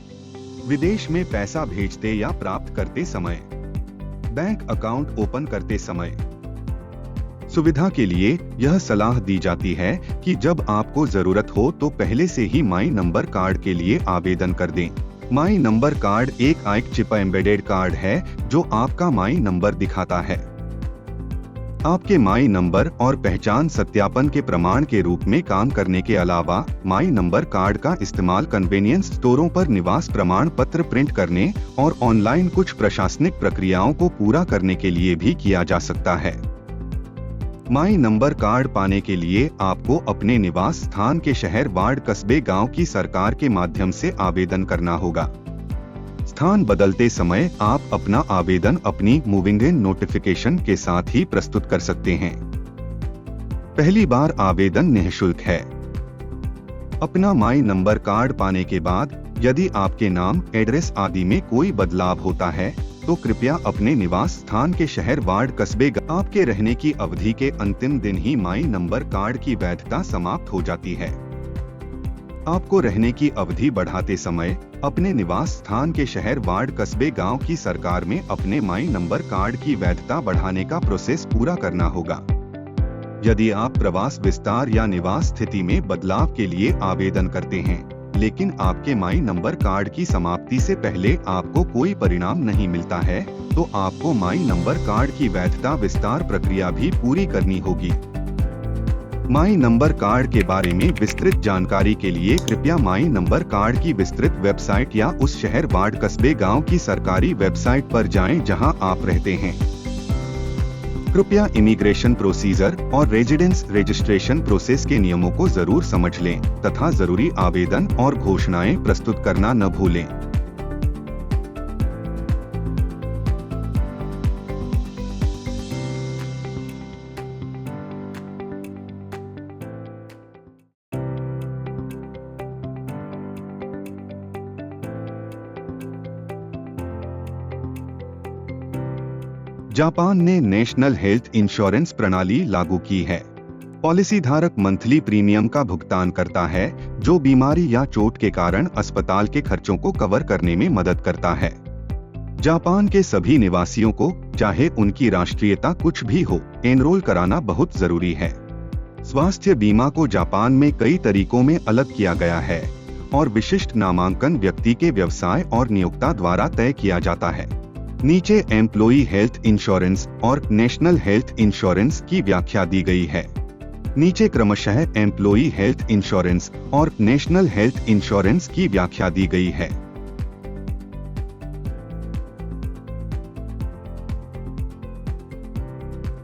विदेश में पैसा भेजते या प्राप्त करते समय, बैंक अकाउंट ओपन करते समय। सुविधा के लिए यह सलाह दी जाती है कि जब आपको जरूरत हो तो पहले से ही माई नंबर कार्ड के लिए आवेदन कर दें। माई नंबर कार्ड एक आइक चिप एम्बेडेड कार्ड है जो आपका माई नंबर दिखाता है। आपके माई नंबर और पहचान सत्यापन के प्रमाण के रूप में काम करने के अलावा माई नंबर कार्ड का इस्तेमाल कन्वेनियंस स्टोरों पर निवास प्रमाण पत्र प्रिंट करने और ऑनलाइन कुछ प्रशासनिक प्रक्रियाओं को पूरा करने के लिए भी किया जा सकता है। माई नंबर कार्ड पाने के लिए आपको अपने निवास स्थान के शहर, वार्ड, कस्बे, गांव की सरकार के माध्यम से आवेदन करना होगा। स्थान बदलते समय आप अपना आवेदन अपनी मूविंग इन नोटिफिकेशन के साथ ही प्रस्तुत कर सकते हैं। पहली बार आवेदन निःशुल्क है। अपना माई नंबर कार्ड पाने के बाद यदि आपके नाम, एड्रेस आदि में कोई बदलाव होता है तो कृपया अपने निवास स्थान के शहर, वार्ड, कस्बे, आपके रहने की अवधि के अंतिम दिन ही माई नंबर कार्ड की वैधता समाप्त हो जाती है। आपको रहने की अवधि बढ़ाते समय अपने निवास स्थान के शहर, वार्ड, कस्बे, गांव की सरकार में अपने माई नंबर कार्ड की वैधता बढ़ाने का प्रोसेस पूरा करना होगा। यदि आप प्रवास विस्तार या निवास स्थिति में बदलाव के लिए आवेदन करते हैं लेकिन आपके माई नंबर कार्ड की समाप्ति से पहले आपको कोई परिणाम नहीं मिलता है तो आपको माई नंबर कार्ड की वैधता विस्तार प्रक्रिया भी पूरी करनी होगी। माई नंबर कार्ड के बारे में विस्तृत जानकारी के लिए कृपया माई नंबर कार्ड की विस्तृत वेबसाइट या उस शहर, वार्ड, कस्बे, गांव की सरकारी वेबसाइट पर जाएं जहां आप रहते हैं। कृपया इमिग्रेशन प्रोसीजर और रेजिडेंस रजिस्ट्रेशन प्रोसेस के नियमों को जरूर समझ लें तथा जरूरी आवेदन और घोषणाएं प्रस्तुत करना न भूलें। जापान ने नेशनल हेल्थ इंश्योरेंस प्रणाली लागू की है। पॉलिसी धारक मंथली प्रीमियम का भुगतान करता है जो बीमारी या चोट के कारण अस्पताल के खर्चों को कवर करने में मदद करता है। जापान के सभी निवासियों को, चाहे उनकी राष्ट्रीयता कुछ भी हो, एनरोल कराना बहुत जरूरी है। स्वास्थ्य बीमा को जापान में कई तरीकों में अलग किया गया है और विशिष्ट नामांकन व्यक्ति के व्यवसाय और नियोक्ता द्वारा तय किया जाता है। नीचे एम्प्लॉई हेल्थ इंश्योरेंस और नेशनल हेल्थ इंश्योरेंस की व्याख्या दी गई है। नीचे क्रमशः एम्प्लॉई हेल्थ इंश्योरेंस और नेशनल हेल्थ इंश्योरेंस की व्याख्या दी गई है।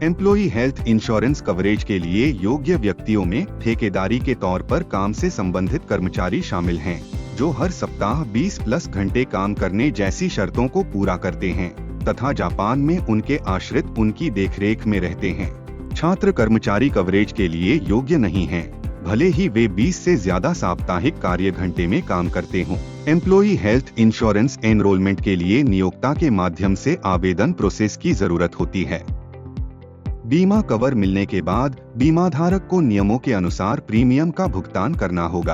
एम्प्लॉई हेल्थ इंश्योरेंस कवरेज के लिए योग्य व्यक्तियों में ठेकेदारी के तौर पर काम से संबंधित कर्मचारी शामिल हैं, जो हर सप्ताह 20+ घंटे काम करने जैसी शर्तों को पूरा करते हैं तथा जापान में उनके आश्रित उनकी देखरेख में रहते हैं। छात्र कर्मचारी कवरेज के लिए योग्य नहीं हैं, भले ही वे 20 से ज्यादा साप्ताहिक कार्य घंटे में काम करते हों। एम्प्लॉई हेल्थ इंश्योरेंस एनरोलमेंट के लिए नियोक्ता के माध्यम से आवेदन प्रोसेस की जरूरत होती है। बीमा कवर मिलने के बाद बीमाधारक को नियमों के अनुसार प्रीमियम का भुगतान करना होगा।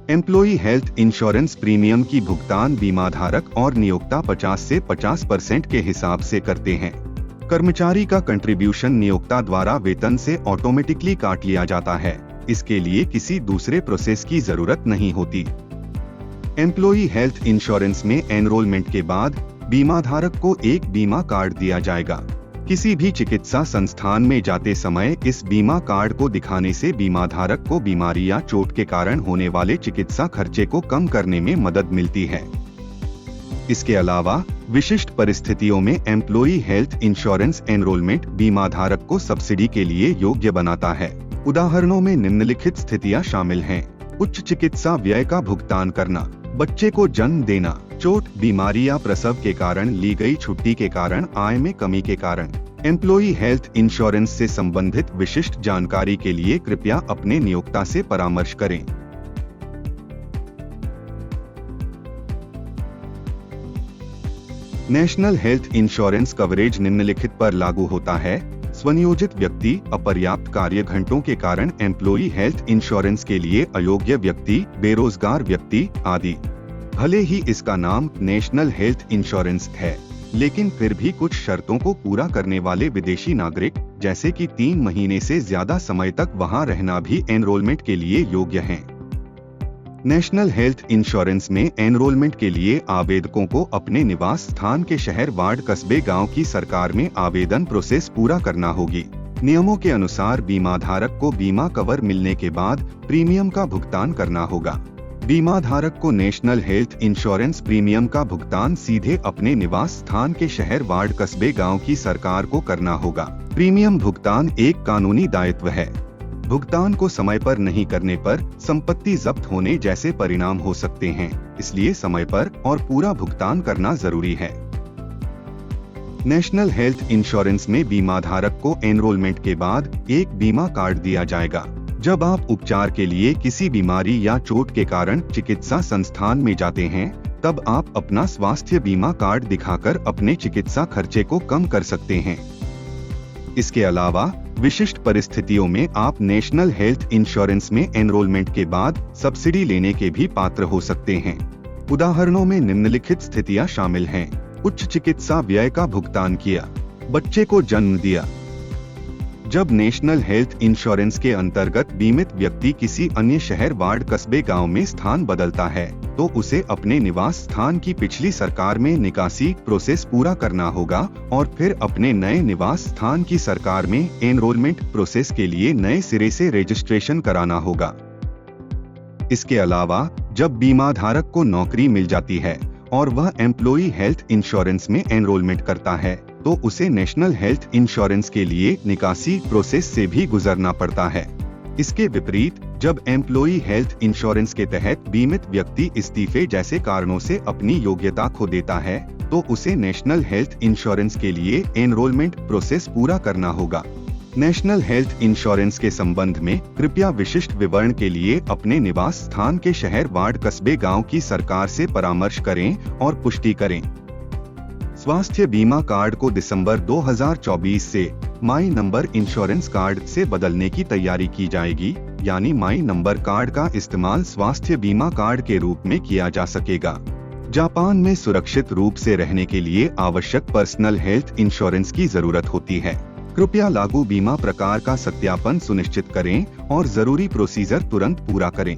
एम्प्लॉई हेल्थ इंश्योरेंस प्रीमियम की भुगतान बीमाधारक और नियोक्ता 50 से 50% के हिसाब से करते हैं। कर्मचारी का कंट्रीब्यूशन नियोक्ता द्वारा वेतन से ऑटोमेटिकली काट लिया जाता है, इसके लिए किसी दूसरे प्रोसेस की जरूरत नहीं होती। एम्प्लॉई हेल्थ इंश्योरेंस में एनरोलमेंट के बाद बीमाधारक को एक बीमा कार्ड दिया जाएगा। किसी भी चिकित्सा संस्थान में जाते समय इस बीमा कार्ड को दिखाने से बीमाधारक को बीमारी या चोट के कारण होने वाले चिकित्सा खर्चे को कम करने में मदद मिलती है। इसके अलावा विशिष्ट परिस्थितियों में एम्प्लॉई हेल्थ इंश्योरेंस एनरोलमेंट बीमाधारक को सब्सिडी के लिए योग्य बनाता है। उदाहरणों में निम्नलिखित स्थितियां शामिल हैं: उच्च चिकित्सा व्यय का भुगतान करना, बच्चे को जन्म देना, चोट, बीमारी या प्रसव के कारण ली गई छुट्टी के कारण आय में कमी के कारण। एम्प्लॉई हेल्थ इंश्योरेंस से संबंधित विशिष्ट जानकारी के लिए कृपया अपने नियोक्ता से परामर्श करें। नेशनल हेल्थ इंश्योरेंस कवरेज निम्नलिखित पर लागू होता है: स्वनियोजित व्यक्ति, अपर्याप्त कार्य घंटों के कारण एम्प्लॉई हेल्थ इंश्योरेंस के लिए अयोग्य व्यक्ति, बेरोजगार व्यक्ति आदि। भले ही इसका नाम नेशनल हेल्थ इंश्योरेंस है, लेकिन फिर भी कुछ शर्तों को पूरा करने वाले विदेशी नागरिक, जैसे कि 3 महीने से ज्यादा समय तक वहां रहना भी एनरोलमेंट के लिए योग्य हैं। नेशनल हेल्थ इंश्योरेंस में एनरोलमेंट के लिए आवेदकों को अपने निवास स्थान के शहर, वार्ड, कस्बे, गांव की सरकार में आवेदन प्रोसेस पूरा करना होगी। नियमों के अनुसार बीमाधारक को बीमा कवर मिलने के बाद प्रीमियम का भुगतान करना होगा। बीमाधारक को नेशनल हेल्थ इंश्योरेंस प्रीमियम का भुगतान सीधे अपने निवास स्थान के शहर, वार्ड, कस्बे, गांव की सरकार को करना होगा। प्रीमियम भुगतान एक कानूनी दायित्व है। भुगतान को समय पर नहीं करने पर संपत्ति जब्त होने जैसे परिणाम हो सकते हैं, इसलिए समय पर और पूरा भुगतान करना जरूरी है। नेशनल हेल्थ इंश्योरेंस में बीमाधारक को एनरोलमेंट के बाद एक बीमा कार्ड दिया जाएगा। जब आप उपचार के लिए किसी बीमारी या चोट के कारण चिकित्सा संस्थान में जाते हैं, तब आप अपना स्वास्थ्य बीमा कार्ड दिखाकर अपने चिकित्सा खर्चे को कम कर सकते हैं। इसके अलावा विशिष्ट परिस्थितियों में आप नेशनल हेल्थ इंश्योरेंस में एनरोलमेंट के बाद सब्सिडी लेने के भी पात्र हो सकते हैं। उदाहरणों में निम्नलिखित स्थितियां शामिल हैं: उच्च चिकित्सा व्यय का भुगतान किया, बच्चे को जन्म दिया। जब नेशनल हेल्थ इंश्योरेंस के अंतर्गत बीमित व्यक्ति किसी अन्य शहर, वार्ड, कस्बे, गांव में स्थान बदलता है, तो उसे अपने निवास स्थान की पिछली सरकार में निकासी प्रोसेस पूरा करना होगा और फिर अपने नए निवास स्थान की सरकार में एनरोलमेंट प्रोसेस के लिए नए सिरे से रजिस्ट्रेशन कराना होगा। इसके अलावा जब बीमाधारक को नौकरी मिल जाती है और वह एम्प्लॉई हेल्थ इंश्योरेंस में एनरोलमेंट करता है, तो उसे नेशनल हेल्थ इंश्योरेंस के लिए निकासी प्रोसेस से भी गुजरना पड़ता है। इसके विपरीत जब एम्प्लॉई हेल्थ इंश्योरेंस के तहत बीमित व्यक्ति इस्तीफे जैसे कारणों से अपनी योग्यता खो देता है, तो उसे नेशनल हेल्थ इंश्योरेंस के लिए एनरोलमेंट प्रोसेस पूरा करना होगा। नेशनल हेल्थ इंश्योरेंस के संबंध में कृपया विशिष्ट विवरण के लिए अपने निवास स्थान के शहर, वार्ड, कस्बे, गांव की सरकार से परामर्श करें और पुष्टि करें। स्वास्थ्य बीमा कार्ड को दिसंबर 2024 से माई नंबर इंश्योरेंस कार्ड से बदलने की तैयारी की जाएगी, यानी माई नंबर कार्ड का इस्तेमाल स्वास्थ्य बीमा कार्ड के रूप में किया जा सकेगा। जापान में सुरक्षित रूप से रहने के लिए आवश्यक पर्सनल हेल्थ इंश्योरेंस की जरूरत होती है। कृपया लागू बीमा प्रकार का सत्यापन सुनिश्चित करें और जरूरी प्रोसीजर तुरंत पूरा करें।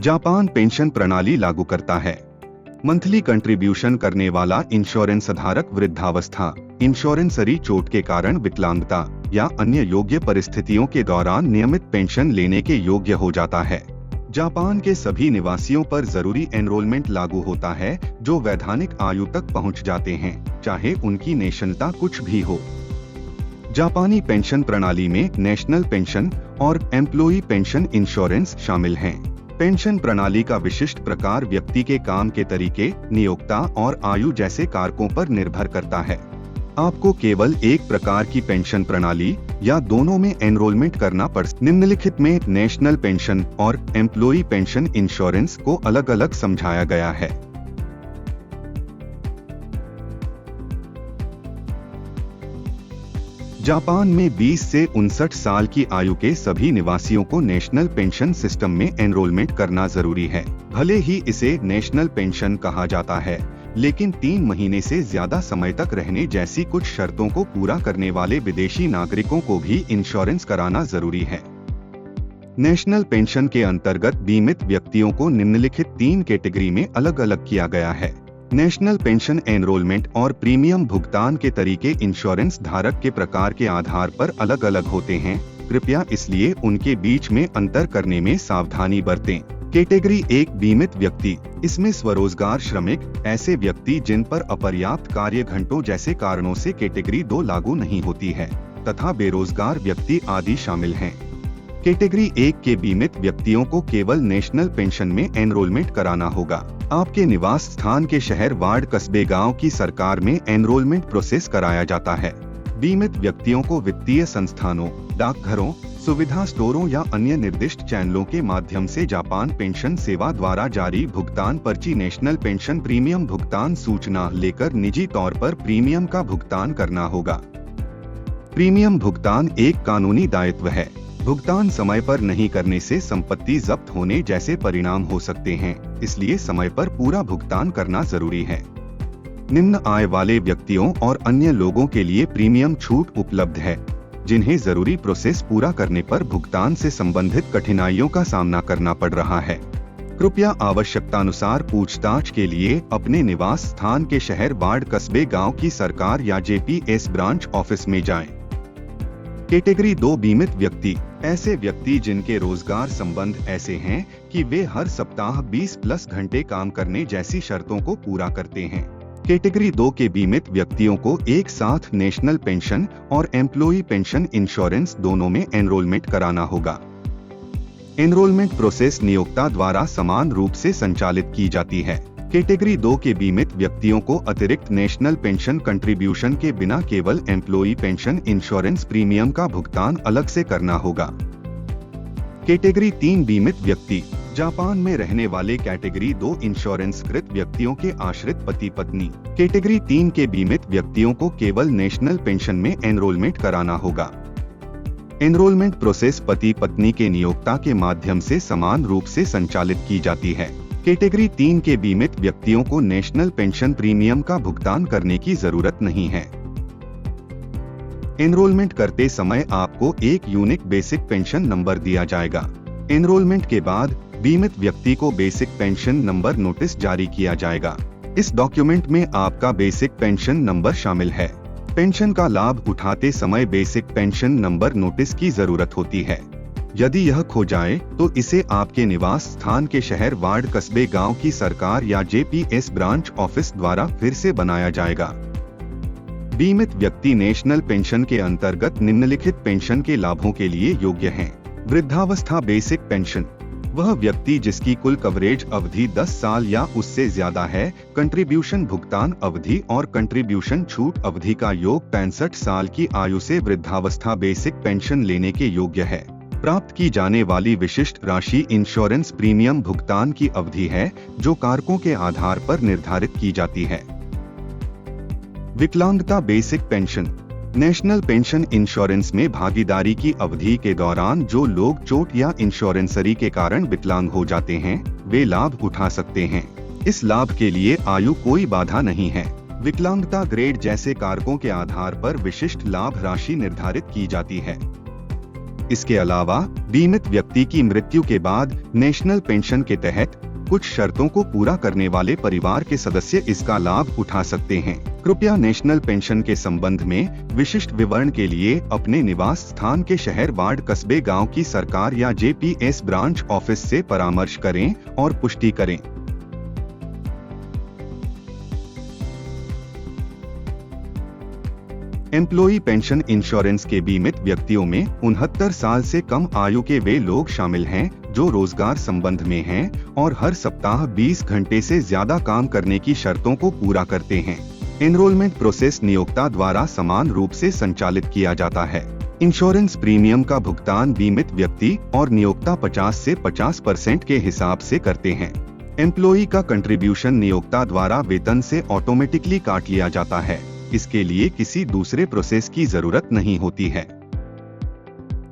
जापान पेंशन प्रणाली लागू करता है। मंथली कंट्रीब्यूशन करने वाला इंश्योरेंस धारक वृद्धावस्था, इंश्योरेंसरी चोट के कारण विकलांगता या अन्य योग्य परिस्थितियों के दौरान नियमित पेंशन लेने के योग्य हो जाता है। जापान के सभी निवासियों पर जरूरी एनरोलमेंट लागू होता है जो वैधानिक आयु तक पहुंच जाते हैं, चाहे उनकी नेशनलता कुछ भी हो। जापानी पेंशन प्रणाली में नेशनल पेंशन और एम्प्लॉई पेंशन इंश्योरेंस शामिल हैं। पेंशन प्रणाली का विशिष्ट प्रकार व्यक्ति के काम के तरीके, नियोक्ता और आयु जैसे कारकों पर निर्भर करता है। आपको केवल एक प्रकार की पेंशन प्रणाली या दोनों में एनरोलमेंट करना पड़। निम्नलिखित में नेशनल पेंशन और एम्प्लॉई पेंशन इंश्योरेंस को अलग अलग समझाया गया है। जापान में 20 से 59 साल की आयु के सभी निवासियों को नेशनल पेंशन सिस्टम में एनरोलमेंट करना जरूरी है। भले ही इसे नेशनल पेंशन कहा जाता है, लेकिन 3 महीने से ज्यादा समय तक रहने जैसी कुछ शर्तों को पूरा करने वाले विदेशी नागरिकों को भी इंश्योरेंस कराना जरूरी है। नेशनल पेंशन के अंतर्गत बीमित व्यक्तियों को निम्नलिखित 3 कैटेगरी में अलग अलग किया गया है। नेशनल पेंशन एनरोलमेंट और प्रीमियम भुगतान के तरीके इंश्योरेंस धारक के प्रकार के आधार पर अलग अलग होते हैं, कृपया इसलिए उनके बीच में अंतर करने में सावधानी बरतें। कैटेगरी 1 बीमित व्यक्ति, इसमें स्वरोजगार श्रमिक, ऐसे व्यक्ति जिन पर अपर्याप्त कार्य घंटों जैसे कारणों से कैटेगरी 2 लागू नहीं होती है, तथा बेरोजगार व्यक्ति आदि शामिल हैं। कैटेगरी 1 के बीमित व्यक्तियों को केवल नेशनल पेंशन में एनरोलमेंट कराना होगा। आपके निवास स्थान के शहर, वार्ड, कस्बे, गांव की सरकार में एनरोलमेंट प्रोसेस कराया जाता है। बीमित व्यक्तियों को वित्तीय संस्थानों, डाकघरों, सुविधा स्टोरों या अन्य निर्दिष्ट चैनलों के माध्यम से जापान पेंशन सेवा द्वारा जारी भुगतान पर्ची नेशनल पेंशन प्रीमियम भुगतान सूचना लेकर निजी तौर पर प्रीमियम का भुगतान करना होगा। प्रीमियम भुगतान एक कानूनी दायित्व है। भुगतान समय पर नहीं करने से संपत्ति जब्त होने जैसे परिणाम हो सकते हैं, इसलिए समय पर पूरा भुगतान करना जरूरी है। निम्न आय वाले व्यक्तियों और अन्य लोगों के लिए प्रीमियम छूट उपलब्ध है, जिन्हें जरूरी प्रोसेस पूरा करने पर भुगतान से संबंधित कठिनाइयों का सामना करना पड़ रहा है। कृपया आवश्यकतानुसार पूछताछ के लिए अपने निवास स्थान के शहर, वार्ड, कस्बे, गांव की सरकार या JPS ब्रांच ऑफिस में जाएं। कैटेगरी 2 बीमित व्यक्ति, ऐसे व्यक्ति जिनके रोजगार संबंध ऐसे हैं कि वे हर सप्ताह 20+ घंटे काम करने जैसी शर्तों को पूरा करते हैं। कैटेगरी 2 के बीमित व्यक्तियों को एक साथ नेशनल पेंशन और एम्प्लॉई पेंशन इंश्योरेंस दोनों में एनरोलमेंट कराना होगा। एनरोलमेंट प्रोसेस नियोक्ता द्वारा समान रूप से संचालित की जाती है। कैटेगरी 2 के बीमित व्यक्तियों को अतिरिक्त नेशनल पेंशन कंट्रीब्यूशन के बिना केवल एम्प्लॉई पेंशन इंश्योरेंस प्रीमियम का भुगतान अलग से करना होगा। कैटेगरी 3 बीमित व्यक्ति, जापान में रहने वाले कैटेगरी 2 इंश्योरेंस कृत व्यक्तियों के आश्रित पति पत्नी। कैटेगरी 3 के बीमित व्यक्तियों को केवल नेशनल पेंशन में एनरोलमेंट कराना होगा। एनरोलमेंट प्रोसेस पति पत्नी के नियोक्ता के माध्यम से समान रूप से संचालित की जाती है। कैटेगरी 3 के बीमित व्यक्तियों को नेशनल पेंशन प्रीमियम का भुगतान करने की जरूरत नहीं है। एनरोलमेंट करते समय आपको एक यूनिक बेसिक पेंशन नंबर दिया जाएगा। एनरोलमेंट के बाद बीमित व्यक्ति को बेसिक पेंशन नंबर नोटिस जारी किया जाएगा। इस डॉक्यूमेंट में आपका बेसिक पेंशन नंबर शामिल है। पेंशन का लाभ उठाते समय बेसिक पेंशन नंबर नोटिस की जरूरत होती है। यदि यह खो जाए तो इसे आपके निवास स्थान के शहर, वार्ड, कस्बे, गांव की सरकार या JPS ब्रांच ऑफिस द्वारा फिर से बनाया जाएगा। बीमित व्यक्ति नेशनल पेंशन के अंतर्गत निम्नलिखित पेंशन के लाभों के लिए योग्य हैं। वृद्धावस्था बेसिक पेंशन, वह व्यक्ति जिसकी कुल कवरेज अवधि 10 साल या उससे ज्यादा है, कंट्रीब्यूशन भुगतान अवधि और कंट्रीब्यूशन छूट अवधि का योग 65 साल की आयु से वृद्धावस्था बेसिक पेंशन लेने के योग्य है। प्राप्त की जाने वाली विशिष्ट राशि इंश्योरेंस प्रीमियम भुगतान की अवधि है जो कारकों के आधार पर निर्धारित की जाती है। विकलांगता basic pension. National pension insurance में भागीदारी की अवधि के दौरान जो लोग चोट या इंश्योरेंसरी के कारण विकलांग हो जाते हैं वे लाभ उठा सकते हैं। इस लाभ के लिए आयु कोई बाधा नहीं है। विकलांगता ग्रेड जैसे कारकों के आधार पर विशिष्ट लाभ राशि निर्धारित की जाती है। इसके अलावा बीमित व्यक्ति की मृत्यु के बाद नेशनल पेंशन के तहत कुछ शर्तों को पूरा करने वाले परिवार के सदस्य इसका लाभ उठा सकते हैं। कृपया नेशनल पेंशन के संबंध में विशिष्ट विवरण के लिए अपने निवास स्थान के शहर, वार्ड, कस्बे, गांव की सरकार या JPS ब्रांच ऑफिस से परामर्श करें और पुष्टि करें। एम्प्लॉई पेंशन इंश्योरेंस के बीमित व्यक्तियों में 69 साल से कम आयु के वे लोग शामिल हैं जो रोजगार संबंध में हैं और हर सप्ताह 20 घंटे से ज्यादा काम करने की शर्तों को पूरा करते हैं। एनरोलमेंट प्रोसेस नियोक्ता द्वारा समान रूप से संचालित किया जाता है। इंश्योरेंस प्रीमियम का भुगतान बीमित व्यक्ति और नियोक्ता 50 से 50% के हिसाब से करते हैं। एम्प्लॉई का कंट्रीब्यूशन नियोक्ता द्वारा वेतन से ऑटोमेटिकली काट लिया जाता है। इसके लिए किसी दूसरे प्रोसेस की जरूरत नहीं होती है।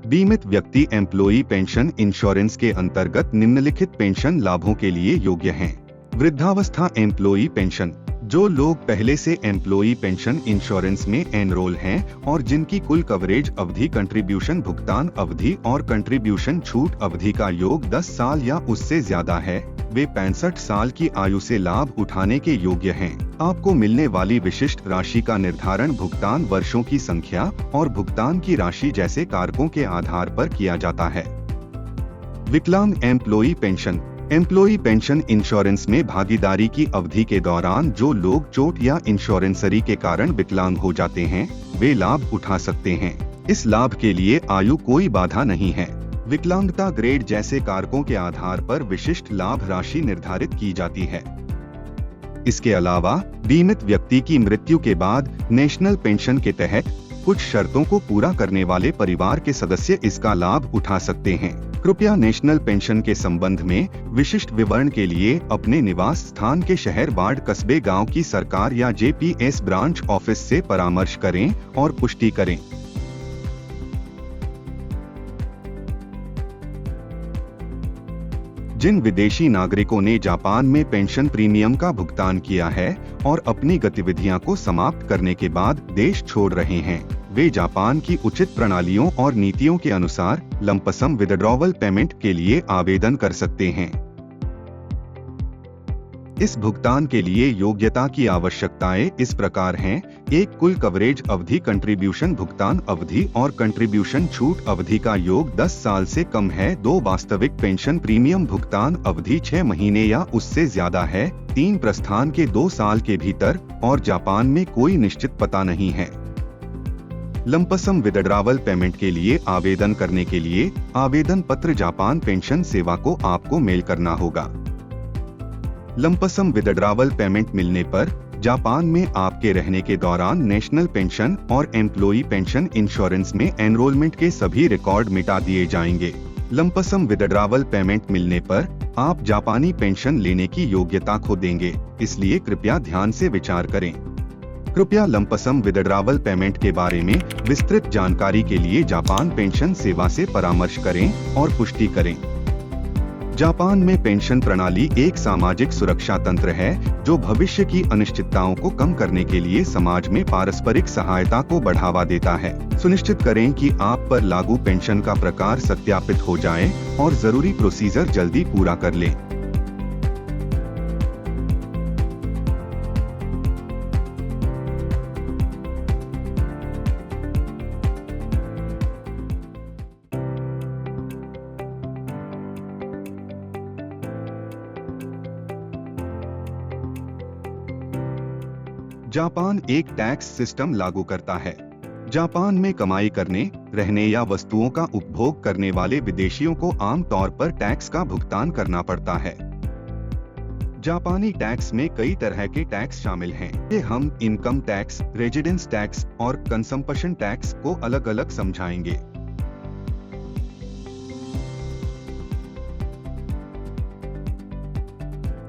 बीमित व्यक्ति एम्प्लॉई पेंशन इंश्योरेंस के अंतर्गत निम्नलिखित पेंशन लाभों के लिए योग्य हैं। वृद्धावस्था एम्प्लॉई पेंशन। जो लोग पहले से एम्प्लॉई पेंशन इंश्योरेंस में एनरोल हैं और जिनकी कुल कवरेज अवधि, कंट्रीब्यूशन भुगतान अवधि और कंट्रीब्यूशन छूट अवधि का योग 10 साल या उससे ज्यादा है, वे 65 साल की आयु से लाभ उठाने के योग्य हैं। आपको मिलने वाली विशिष्ट राशि का निर्धारण भुगतान वर्षों की संख्या और भुगतान की राशि जैसे कारकों के आधार पर किया जाता है। विकलांग employee pension. Employee pension insurance में भागीदारी की अवधि के दौरान जो लोग चोट या इंश्योरेंसरी के कारण विकलांग हो जाते हैं वे लाभ उठा सकते हैं। इस लाभ के लिए आयु कोई बाधा नहीं है। विकलांगता ग्रेड जैसे कारकों के आधार पर विशिष्ट लाभ राशि निर्धारित की जाती है। इसके अलावा बीमित व्यक्ति की मृत्यु के बाद नेशनल पेंशन के तहत कुछ शर्तों को पूरा करने वाले परिवार के सदस्य इसका लाभ उठा सकते हैं। कृपया नेशनल पेंशन के संबंध में विशिष्ट विवरण के लिए अपने निवास स्थान के शहर, वार्ड, कस्बे, गांव की सरकार या JPS ब्रांच ऑफिस से परामर्श करें और पुष्टि करें। जिन विदेशी नागरिकों ने जापान में पेंशन प्रीमियम का भुगतान किया है और अपनी गतिविधियां को समाप्त करने के बाद देश छोड़ रहे हैं, वे जापान की उचित प्रणालियों और नीतियों के अनुसार लंपसम विथड्रॉवल पेमेंट के लिए आवेदन कर सकते हैं। इस भुगतान के लिए योग्यता की आवश्यकताएं इस प्रकार हैं: 1 कुल कवरेज अवधि, कंट्रीब्यूशन भुगतान अवधि और कंट्रीब्यूशन छूट अवधि का योग 10 साल से कम है। 2 वास्तविक पेंशन प्रीमियम भुगतान अवधि 6 महीने या उससे ज्यादा है। 3 प्रस्थान के 2 साल के भीतर और जापान में कोई निश्चित पता नहीं है। लंपसम विथड्रॉवल पेमेंट के लिए आवेदन करने के लिए आवेदन पत्र जापान पेंशन सेवा को आपको मेल करना होगा। लंपसम विथड्रॉवल पेमेंट मिलने पर जापान में आपके रहने के दौरान नेशनल पेंशन और एम्प्लॉई पेंशन इंश्योरेंस में एनरोलमेंट के सभी रिकॉर्ड मिटा दिए जाएंगे। लंपसम विथड्रॉवल पेमेंट मिलने पर आप जापानी पेंशन लेने की योग्यता खो देंगे, इसलिए कृपया ध्यान से विचार करें। कृपया लंपसम विथड्रॉवल पेमेंट के बारे में विस्तृत जानकारी के लिए जापान पेंशन सेवा से परामर्श करें और पुष्टि करें। जापान में पेंशन प्रणाली एक सामाजिक सुरक्षा तंत्र है जो भविष्य की अनिश्चितताओं को कम करने के लिए समाज में पारस्परिक सहायता को बढ़ावा देता है। सुनिश्चित करें कि आप पर लागू पेंशन का प्रकार सत्यापित हो जाए और जरूरी प्रोसीजर जल्दी पूरा कर लें। जापान एक टैक्स सिस्टम लागू करता है। जापान में कमाई करने, रहने या वस्तुओं का उपभोग करने वाले विदेशियों को आम तौर पर टैक्स का भुगतान करना पड़ता है। जापानी टैक्स में कई तरह के टैक्स शामिल हैं। ये हम इनकम टैक्स, रेजिडेंस टैक्स और कंजम्पशन टैक्स को अलग अलग समझाएंगे।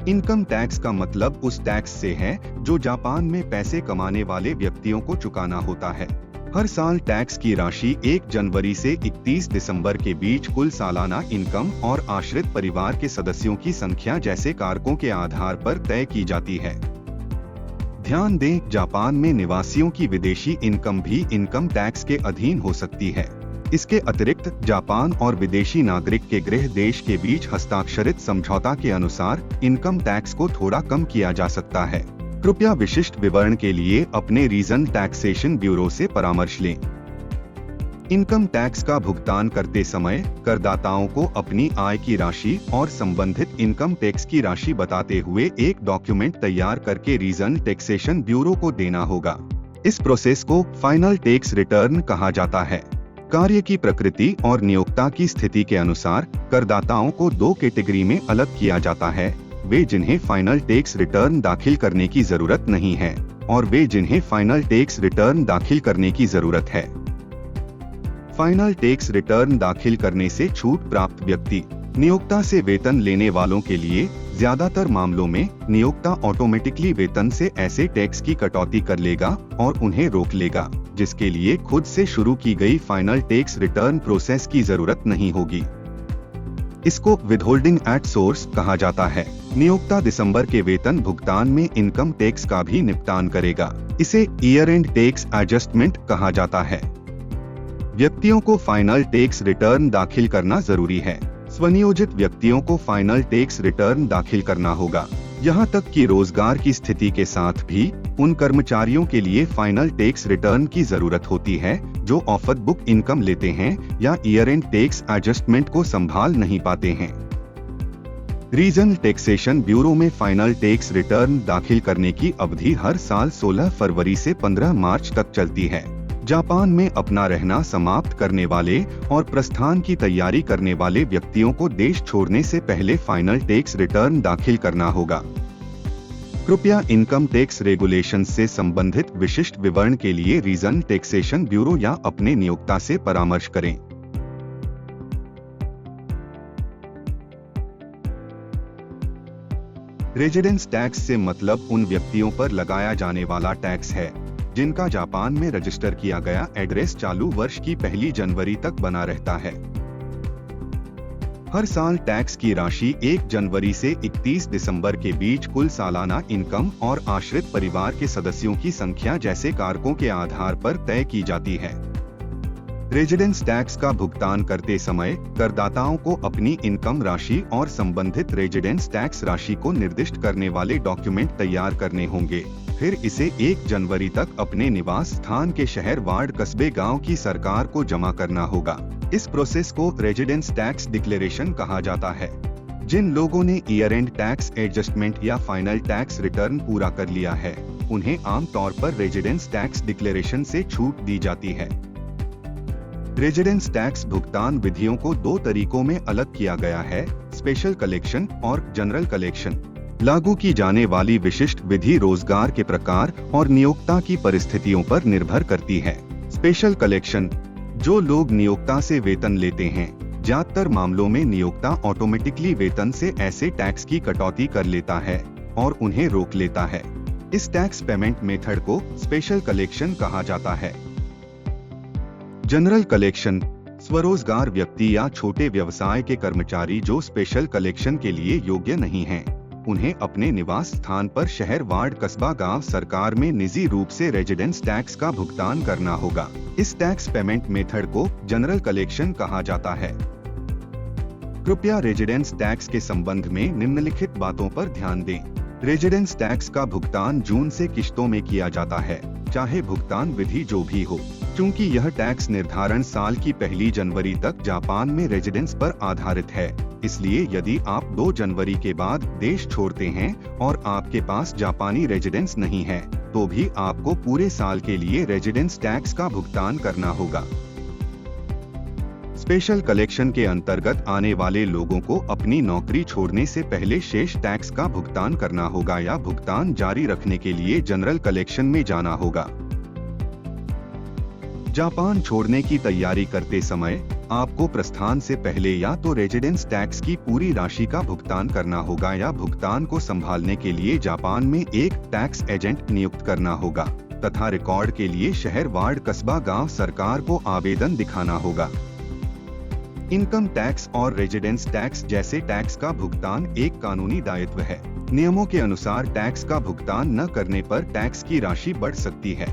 इनकम टैक्स का मतलब उस टैक्स से है जो जापान में पैसे कमाने वाले व्यक्तियों को चुकाना होता है। हर साल टैक्स की राशि 1 जनवरी से 31 दिसंबर के बीच कुल सालाना इनकम और आश्रित परिवार के सदस्यों की संख्या जैसे कारकों के आधार पर तय की जाती है। ध्यान दें, जापान में निवासियों की विदेशी इनकम भी इनकम टैक्स के अधीन हो सकती है। इसके अतिरिक्त जापान और विदेशी नागरिक के गृह देश के बीच हस्ताक्षरित समझौता के अनुसार इनकम टैक्स को थोड़ा कम किया जा सकता है। कृपया विशिष्ट विवरण के लिए अपने रीजन टैक्सेशन ब्यूरो से परामर्श लें। इनकम टैक्स का भुगतान करते समय करदाताओं को अपनी आय की राशि और संबंधित इनकम टैक्स की राशि बताते हुए एक डॉक्यूमेंट तैयार करके रीजन टैक्सेशन ब्यूरो को देना होगा। इस प्रोसेस को फाइनल टैक्स रिटर्न कहा जाता है। कार्य की प्रकृति और नियोक्ता की स्थिति के अनुसार करदाताओं को 2 कैटेगरी में अलग किया जाता है, वे जिन्हें फाइनल टैक्स रिटर्न दाखिल करने की जरूरत नहीं है और वे जिन्हें फाइनल टैक्स रिटर्न दाखिल करने की जरूरत है। फाइनल टैक्स रिटर्न दाखिल करने से छूट प्राप्त व्यक्ति नियोक्ता से वेतन लेने वालों के लिए ज्यादातर मामलों में नियोक्ता ऑटोमेटिकली वेतन से ऐसे टैक्स की कटौती कर लेगा और उन्हें रोक लेगा, जिसके लिए खुद से शुरू की गई फाइनल टैक्स रिटर्न प्रोसेस की जरूरत नहीं होगी। इसको विदहोल्डिंग एट सोर्स कहा जाता है। नियोक्ता दिसंबर के वेतन भुगतान में इनकम टैक्स का भी निपटान करेगा। इसे ईयर एंड टैक्स एडजस्टमेंट कहा जाता है। व्यक्तियों को फाइनल टैक्स रिटर्न दाखिल करना जरूरी है। स्वनियोजित व्यक्तियों को फाइनल टैक्स रिटर्न दाखिल करना होगा। यहाँ तक कि रोजगार की स्थिति के साथ भी उन कर्मचारियों के लिए फाइनल टैक्स रिटर्न की जरूरत होती है जो ऑफ बुक इनकम लेते हैं या ईयर एंड टैक्स एडजस्टमेंट को संभाल नहीं पाते हैं। रीजनल टैक्सेशन ब्यूरो में फाइनल टैक्स रिटर्न दाखिल करने की अवधि हर साल 16 फरवरी से 15 मार्च तक चलती है। जापान में अपना रहना समाप्त करने वाले और प्रस्थान की तैयारी करने वाले व्यक्तियों को देश छोड़ने से पहले फाइनल टैक्स रिटर्न दाखिल करना होगा। कृपया इनकम टैक्स रेगुलेशन से संबंधित विशिष्ट विवरण के लिए रीजन टैक्सेशन ब्यूरो या अपने नियोक्ता से परामर्श करें। रेजिडेंस टैक्स से मतलब उन व्यक्तियों पर लगाया जाने वाला टैक्स है जिनका जापान में रजिस्टर किया गया एड्रेस चालू वर्ष की 1 जनवरी तक बना रहता है। हर साल टैक्स की राशि 1 जनवरी से 31 दिसंबर के बीच कुल सालाना इनकम और आश्रित परिवार के सदस्यों की संख्या जैसे कारकों के आधार पर तय की जाती है। रेजिडेंस टैक्स का भुगतान करते समय करदाताओं को अपनी इनकम राशि और संबंधित रेजिडेंस टैक्स राशि को निर्दिष्ट करने वाले डॉक्यूमेंट तैयार करने होंगे। फिर इसे 1 जनवरी तक अपने निवास स्थान के शहर, वार्ड, कस्बे, गांव की सरकार को जमा करना होगा। इस प्रोसेस को रेजिडेंस टैक्स डिक्लेरेशन कहा जाता है। जिन लोगों ने ईयर एंड टैक्स एडजस्टमेंट या फाइनल टैक्स रिटर्न पूरा कर लिया है, उन्हें आमतौर पर रेजिडेंस टैक्स डिक्लेरेशन से छूट दी जाती है। रेजिडेंस टैक्स भुगतान विधियों को 2 तरीकों में अलग किया गया है, स्पेशल कलेक्शन और जनरल कलेक्शन। लागू की जाने वाली विशिष्ट विधि रोजगार के प्रकार और नियोक्ता की परिस्थितियों पर निर्भर करती है। स्पेशल कलेक्शन, जो लोग नियोक्ता से वेतन लेते हैं, ज्यादातर मामलों में नियोक्ता ऑटोमेटिकली वेतन से ऐसे टैक्स की कटौती कर लेता है और उन्हें रोक लेता है। इस टैक्स पेमेंट मेथड को स्पेशल कलेक्शन कहा जाता है। जनरल कलेक्शन, स्वरोजगार व्यक्ति या छोटे व्यवसाय के कर्मचारी जो स्पेशल कलेक्शन के लिए योग्य नहीं हैं, उन्हें अपने निवास स्थान पर शहर, वार्ड, कस्बा, गांव, सरकार में निजी रूप से रेजिडेंस टैक्स का भुगतान करना होगा। इस टैक्स पेमेंट मेथड को जनरल कलेक्शन कहा जाता है। कृपया रेजिडेंस टैक्स के संबंध में निम्नलिखित बातों पर ध्यान दें। रेजिडेंस टैक्स का भुगतान जून से किश्तों में किया जाता है, चाहे भुगतान विधि जो भी हो। चूंकि यह टैक्स निर्धारण साल की 1 जनवरी तक जापान में रेजिडेंस पर आधारित है, इसलिए यदि आप 2 जनवरी के बाद देश छोड़ते हैं और आपके पास जापानी रेजिडेंस नहीं है, तो भी आपको पूरे साल के लिए रेजिडेंस टैक्स का भुगतान करना होगा। स्पेशल कलेक्शन के अंतर्गत आने वाले लोगों को अपनी नौकरी छोड़ने से पहले शेष टैक्स का भुगतान करना होगा या भुगतान जारी रखने के लिए जनरल कलेक्शन में जाना होगा। जापान छोड़ने की तैयारी करते समय आपको प्रस्थान से पहले या तो रेजिडेंस टैक्स की पूरी राशि का भुगतान करना होगा या भुगतान को संभालने के लिए जापान में एक टैक्स एजेंट नियुक्त करना होगा तथा रिकॉर्ड के लिए शहर, वार्ड, कस्बा, गांव सरकार को आवेदन दिखाना होगा। इनकम टैक्स और रेजिडेंस टैक्स जैसे टैक्स का भुगतान एक कानूनी दायित्व है। नियमों के अनुसार टैक्स का भुगतान न करने पर टैक्स की राशि बढ़ सकती है।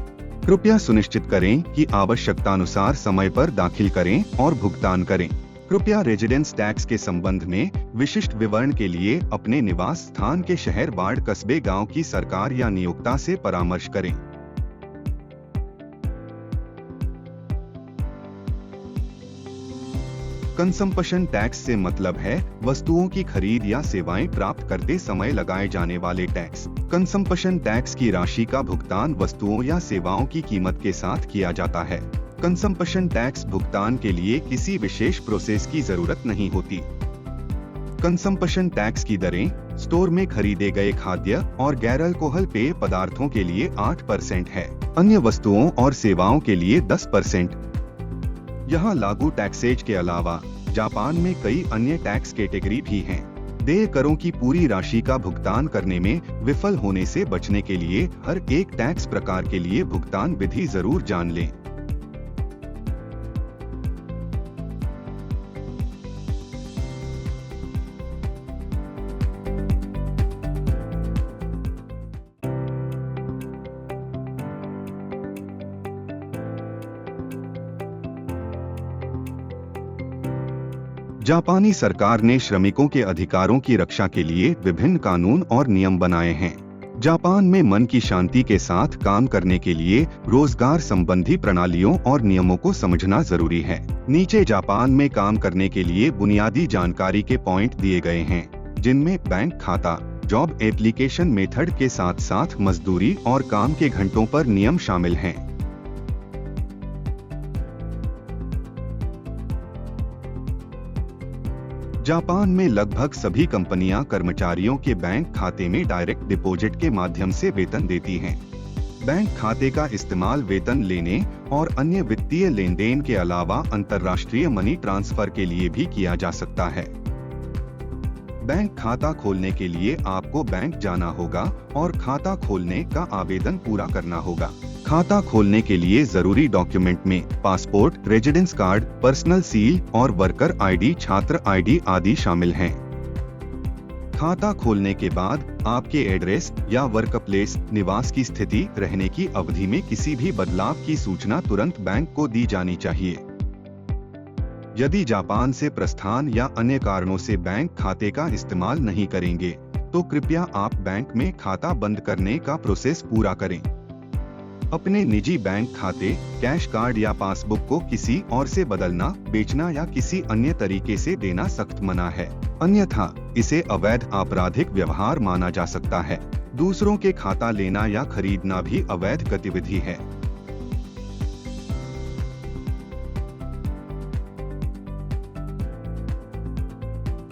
कृपया सुनिश्चित करें कि आवश्यकतानुसार समय पर दाखिल करें और भुगतान करें। कृपया रेजिडेंस टैक्स के संबंध में विशिष्ट विवरण के लिए अपने निवास स्थान के शहर, वार्ड, कस्बे, गांव की सरकार या नियोक्ता से परामर्श करें। कंजम्पशन टैक्स से मतलब है वस्तुओं की खरीद या सेवाएं प्राप्त करते समय लगाए जाने वाले टैक्स। कंजम्पशन टैक्स की राशि का भुगतान वस्तुओं या सेवाओं की कीमत के साथ किया जाता है। कंजम्पशन टैक्स भुगतान के लिए किसी विशेष प्रोसेस की जरूरत नहीं होती। कंजम्पशन टैक्स की दरें स्टोर में खरीदे गए खाद्य और गैर अल्कोहल पेय पदार्थों के लिए 8% है, अन्य वस्तुओं और सेवाओं के लिए 10%। यहाँ लागू टैक्सेज के अलावा जापान में कई अन्य टैक्स कैटेगरी भी हैं। देय करों की पूरी राशि का भुगतान करने में विफल होने से बचने के लिए हर एक टैक्स प्रकार के लिए भुगतान विधि जरूर जान लें। जापानी सरकार ने श्रमिकों के अधिकारों की रक्षा के लिए विभिन्न कानून और नियम बनाए हैं। जापान में मन की शांति के साथ काम करने के लिए रोजगार संबंधी प्रणालियों और नियमों को समझना जरूरी है। नीचे जापान में काम करने के लिए बुनियादी जानकारी के पॉइंट दिए गए हैं, जिनमें बैंक खाता, जॉब एप्लीकेशन मेथड के साथ साथ मजदूरी और काम के घंटों पर नियम शामिल हैं। जापान में लगभग सभी कंपनियां कर्मचारियों के बैंक खाते में डायरेक्ट डिपॉजिट के माध्यम से वेतन देती हैं। बैंक खाते का इस्तेमाल वेतन लेने और अन्य वित्तीय लेनदेन के अलावा अंतर्राष्ट्रीय मनी ट्रांसफर के लिए भी किया जा सकता है। बैंक खाता खोलने के लिए आपको बैंक जाना होगा और खाता खोलने का आवेदन पूरा करना होगा। खाता खोलने के लिए जरूरी डॉक्यूमेंट में passport, residence card, personal seal और वर्कर आईडी, छात्र आईडी आदि शामिल हैं। खाता खोलने के बाद आपके एड्रेस या वर्क प्लेस, निवास की स्थिति, रहने की अवधि में किसी भी बदलाव की सूचना तुरंत बैंक को दी जानी चाहिए। यदि जापान से प्रस्थान या अन्य कारणों से बैंक खाते का इस्तेमाल नहीं करेंगे, तो कृपया आप बैंक में खाता बंद करने का प्रोसेस पूरा करें। अपने निजी बैंक खाते, कैश कार्ड या पासबुक को किसी और से बदलना, बेचना या किसी अन्य तरीके से देना सख्त मना है, अन्यथा इसे अवैध आपराधिक व्यवहार माना जा सकता है। दूसरों के खाता लेना या खरीदना भी अवैध गतिविधि है।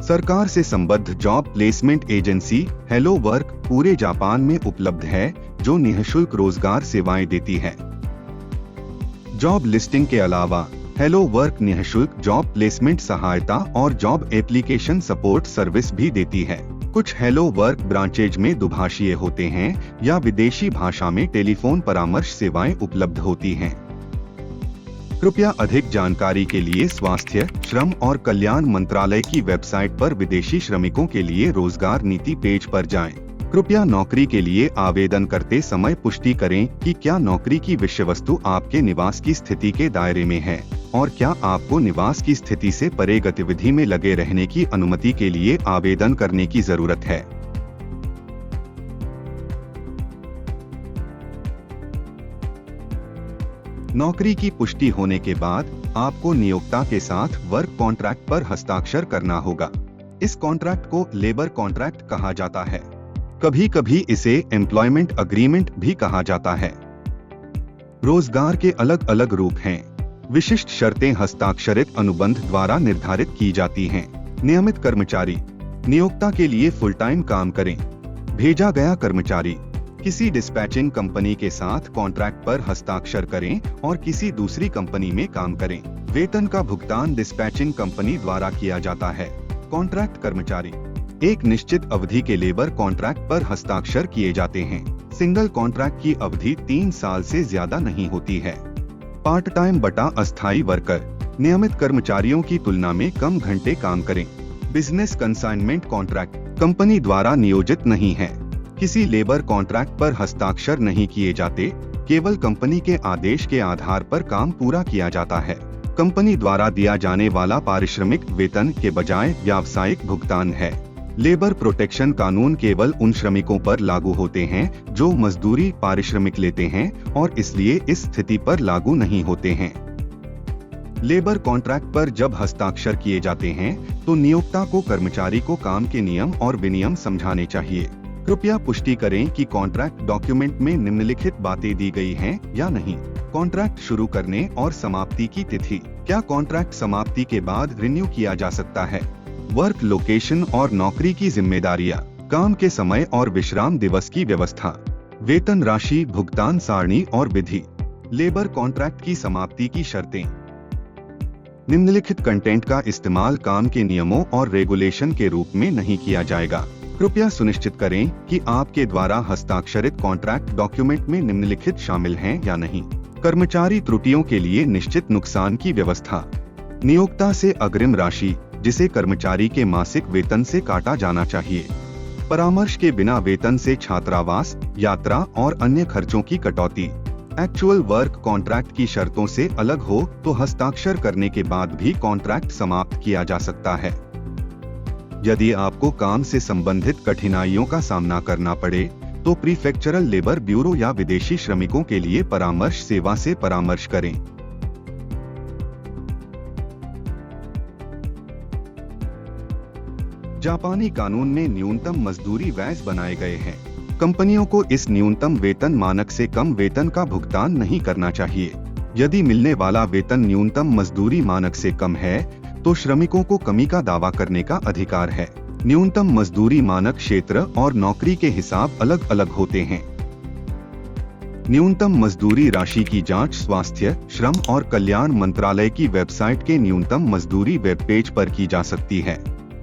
सरकार से संबद्ध job placement agency hello work पूरे जापान में उपलब्ध है, जो निःशुल्क रोजगार सेवाएं देती है। जॉब लिस्टिंग के अलावा हेलो वर्क निःशुल्क जॉब प्लेसमेंट सहायता और जॉब एप्लीकेशन सपोर्ट सर्विस भी देती है। कुछ हेलो वर्क ब्रांचेज में दुभाषीय होते हैं या विदेशी भाषा में टेलीफोन परामर्श सेवाएं उपलब्ध होती हैं। कृपया अधिक जानकारी के लिए स्वास्थ्य, श्रम और कल्याण मंत्रालय की वेबसाइट पर विदेशी श्रमिकों के लिए रोजगार नीति पेज पर जाएं। कृपया नौकरी के लिए आवेदन करते समय पुष्टि करें कि क्या नौकरी की विषय वस्तु आपके निवास की स्थिति के दायरे में है और क्या आपको निवास की स्थिति से परे गतिविधि में लगे रहने की अनुमति के लिए आवेदन करने की जरूरत है। नौकरी की पुष्टि होने के बाद आपको नियोक्ता के साथ वर्क कॉन्ट्रैक्ट पर हस्ताक्षर करना होगा। इस कॉन्ट्रैक्ट को लेबर कॉन्ट्रैक्ट कहा जाता है। कभी कभी इसे एम्प्लॉयमेंट अग्रीमेंट भी कहा जाता है। रोजगार के अलग अलग रूप हैं। विशिष्ट शर्तें हस्ताक्षरित अनुबंध द्वारा निर्धारित की जाती हैं। नियमित कर्मचारी, नियोक्ता के लिए फुल टाइम काम करें। भेजा गया कर्मचारी, किसी डिस्पैचिंग कंपनी के साथ कॉन्ट्रैक्ट पर हस्ताक्षर करें और किसी दूसरी कंपनी में काम करें। वेतन का भुगतान डिस्पैचिंग कंपनी द्वारा किया जाता है। कॉन्ट्रैक्ट कर्मचारी एक निश्चित अवधि के लेबर कॉन्ट्रैक्ट पर हस्ताक्षर किए जाते हैं। सिंगल कॉन्ट्रैक्ट की अवधि 3 साल से ज्यादा नहीं होती है। पार्ट टाइम बटा अस्थायी वर्कर नियमित कर्मचारियों की तुलना में कम घंटे काम करें। बिजनेस कंसाइनमेंट कॉन्ट्रैक्ट कंपनी द्वारा नियोजित नहीं है। किसी लेबर कॉन्ट्रैक्ट पर हस्ताक्षर नहीं किए जाते, केवल कंपनी के आदेश के आधार पर काम पूरा किया जाता है। कंपनी द्वारा दिया जाने वाला पारिश्रमिक वेतन के बजाय व्यावसायिक भुगतान है। लेबर प्रोटेक्शन कानून केवल उन श्रमिकों पर लागू होते हैं जो मजदूरी पारिश्रमिक लेते हैं और इसलिए इस स्थिति पर लागू नहीं होते हैं। लेबर कॉन्ट्रैक्ट पर जब हस्ताक्षर किए जाते हैं तो नियोक्ता को कर्मचारी को काम के नियम और विनियम समझाने चाहिए। कृपया पुष्टि करें कि कॉन्ट्रैक्ट डॉक्यूमेंट में निम्नलिखित बातें दी गई हैं या नहीं। कॉन्ट्रैक्ट शुरू करने और समाप्ति की तिथि। क्या कॉन्ट्रैक्ट समाप्ति के बाद रिन्यू किया जा सकता है? वर्क लोकेशन और नौकरी की जिम्मेदारियां, काम के समय और विश्राम दिवस की व्यवस्था, वेतन राशि, भुगतान सारणी और विधि, लेबर कॉन्ट्रैक्ट की समाप्ति की शर्तें। निम्नलिखित कंटेंट का इस्तेमाल काम के नियमों और रेगुलेशन के रूप में नहीं किया जाएगा। कृपया सुनिश्चित करें कि आपके द्वारा हस्ताक्षरित कॉन्ट्रैक्ट डॉक्यूमेंट में निम्नलिखित शामिल हैं या नहीं। कर्मचारी त्रुटियों के लिए निश्चित नुकसान की व्यवस्था, नियोक्ता से अग्रिम राशि जिसे कर्मचारी के मासिक वेतन से काटा जाना चाहिए, परामर्श के बिना वेतन से छात्रावास, यात्रा और अन्य खर्चों की कटौती। एक्चुअल वर्क कॉन्ट्रैक्ट की शर्तों से अलग हो तो हस्ताक्षर करने के बाद भी कॉन्ट्रैक्ट समाप्त किया जा सकता है। यदि आपको काम से संबंधित कठिनाइयों का सामना करना पड़े तो प्रीफेक्चरल लेबर ब्यूरो या विदेशी श्रमिकों के लिए परामर्श सेवा से परामर्श करें। जापानी कानून में न्यूनतम मजदूरी वैज बनाए गए हैं। कंपनियों को इस न्यूनतम वेतन मानक से कम वेतन का भुगतान नहीं करना चाहिए। यदि मिलने वाला वेतन न्यूनतम मजदूरी मानक से कम है तो श्रमिकों को कमी का दावा करने का अधिकार है। न्यूनतम मजदूरी मानक क्षेत्र और नौकरी के हिसाब अलग अलग होते हैं। न्यूनतम मजदूरी राशि की जांच स्वास्थ्य, श्रम और कल्याण मंत्रालय की वेबसाइट के न्यूनतम मजदूरी वेब पेज पर की जा सकती है।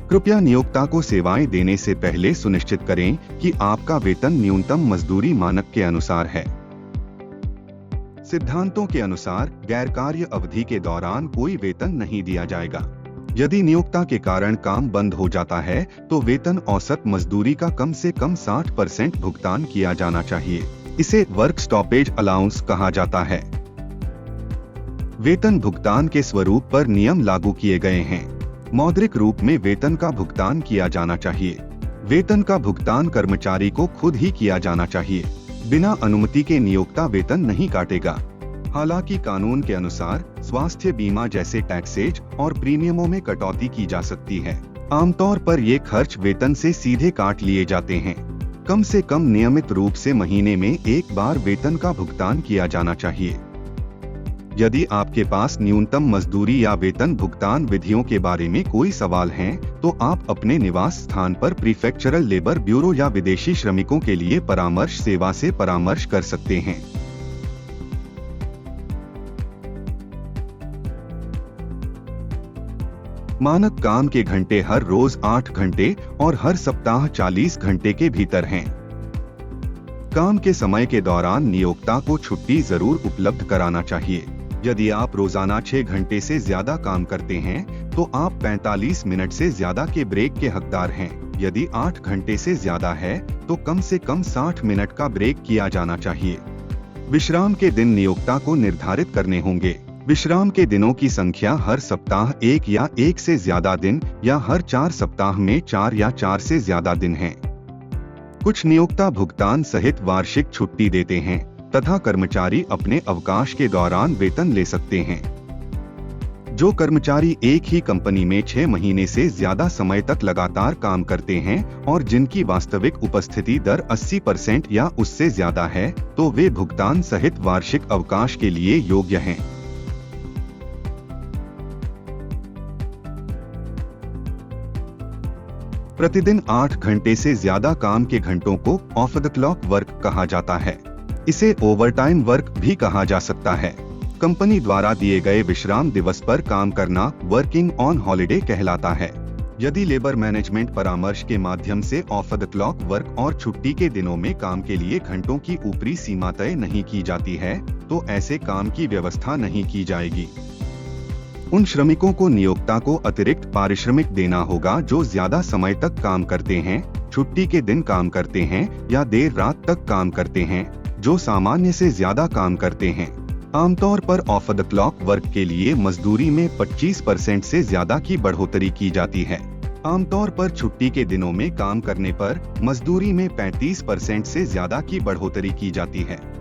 कृपया नियोक्ता को सेवाएं देने से पहले सुनिश्चित करें कि आपका वेतन न्यूनतम मजदूरी मानक के अनुसार है। सिद्धांतों के अनुसार गैर कार्य अवधि के दौरान कोई वेतन नहीं दिया जाएगा। यदि नियोक्ता के कारण काम बंद हो जाता है तो वेतन औसत मजदूरी का कम से कम 60% भुगतान किया जाना चाहिए। इसे वर्क स्टॉपेज अलाउंस कहा जाता है। वेतन भुगतान के स्वरूप पर नियम लागू किए गए हैं। मौद्रिक रूप में वेतन का भुगतान किया जाना चाहिए। वेतन का भुगतान कर्मचारी को खुद ही किया जाना चाहिए। बिना अनुमति के नियोक्ता वेतन नहीं काटेगा। हालांकि कानून के अनुसार स्वास्थ्य बीमा जैसे टैक्सेज और प्रीमियमों में कटौती की जा सकती है। आमतौर पर ये खर्च वेतन से सीधे काट लिए जाते हैं। कम से कम नियमित रूप से महीने में एक बार वेतन का भुगतान किया जाना चाहिए। यदि आपके पास न्यूनतम मजदूरी या वेतन भुगतान विधियों के बारे में कोई सवाल हैं, तो आप अपने निवास स्थान पर प्रीफेक्चरल लेबर ब्यूरो या विदेशी श्रमिकों के लिए परामर्श सेवा से परामर्श कर सकते हैं। मानक काम के घंटे हर रोज 8 घंटे और हर सप्ताह 40 घंटे के भीतर हैं। काम के समय के दौरान नियोक्ता को छुट्टी जरूर उपलब्ध कराना चाहिए। यदि आप रोजाना 6 घंटे से ज्यादा काम करते हैं तो आप 45 मिनट से ज्यादा के ब्रेक के हकदार हैं। यदि 8 घंटे से ज्यादा है तो कम से कम 60 मिनट का ब्रेक किया जाना चाहिए। विश्राम के दिन नियोक्ता को निर्धारित करने होंगे। विश्राम के दिनों की संख्या हर सप्ताह 1 या 1 से ज्यादा दिन या हर 4 सप्ताह में 4 या 4 से ज्यादा दिन है। कुछ नियोक्ता भुगतान सहित वार्षिक छुट्टी देते हैं तथा कर्मचारी अपने अवकाश के दौरान वेतन ले सकते हैं। जो कर्मचारी एक ही कंपनी में 6 महीने से ज्यादा समय तक लगातार काम करते हैं और जिनकी वास्तविक उपस्थिति दर 80% या उससे ज्यादा है, तो वे भुगतान सहित वार्षिक अवकाश के लिए योग्य हैं। प्रतिदिन 8 घंटे से ज्यादा काम के घंटों को ऑफ द क्लॉक वर्क कहा जाता है। इसे ओवरटाइम वर्क भी कहा जा सकता है। कंपनी द्वारा दिए गए विश्राम दिवस पर काम करना वर्किंग ऑन हॉलिडे कहलाता है। यदि लेबर मैनेजमेंट परामर्श के माध्यम से ऑफ द क्लॉक वर्क और छुट्टी के दिनों में काम के लिए घंटों की ऊपरी सीमा तय नहीं की जाती है, तो ऐसे काम की व्यवस्था नहीं की जाएगी। उन श्रमिकों को नियोक्ता को अतिरिक्त पारिश्रमिक देना होगा जो ज्यादा समय तक काम करते हैं, छुट्टी के दिन काम करते हैं या देर रात तक काम करते हैं, जो सामान्य से ज्यादा काम करते हैं। आमतौर पर ऑफ द क्लॉक वर्क के लिए मजदूरी में 25% से ज्यादा की बढ़ोतरी की जाती है। आमतौर पर छुट्टी के दिनों में काम करने पर मजदूरी में 35% से ज्यादा की बढ़ोतरी की जाती है।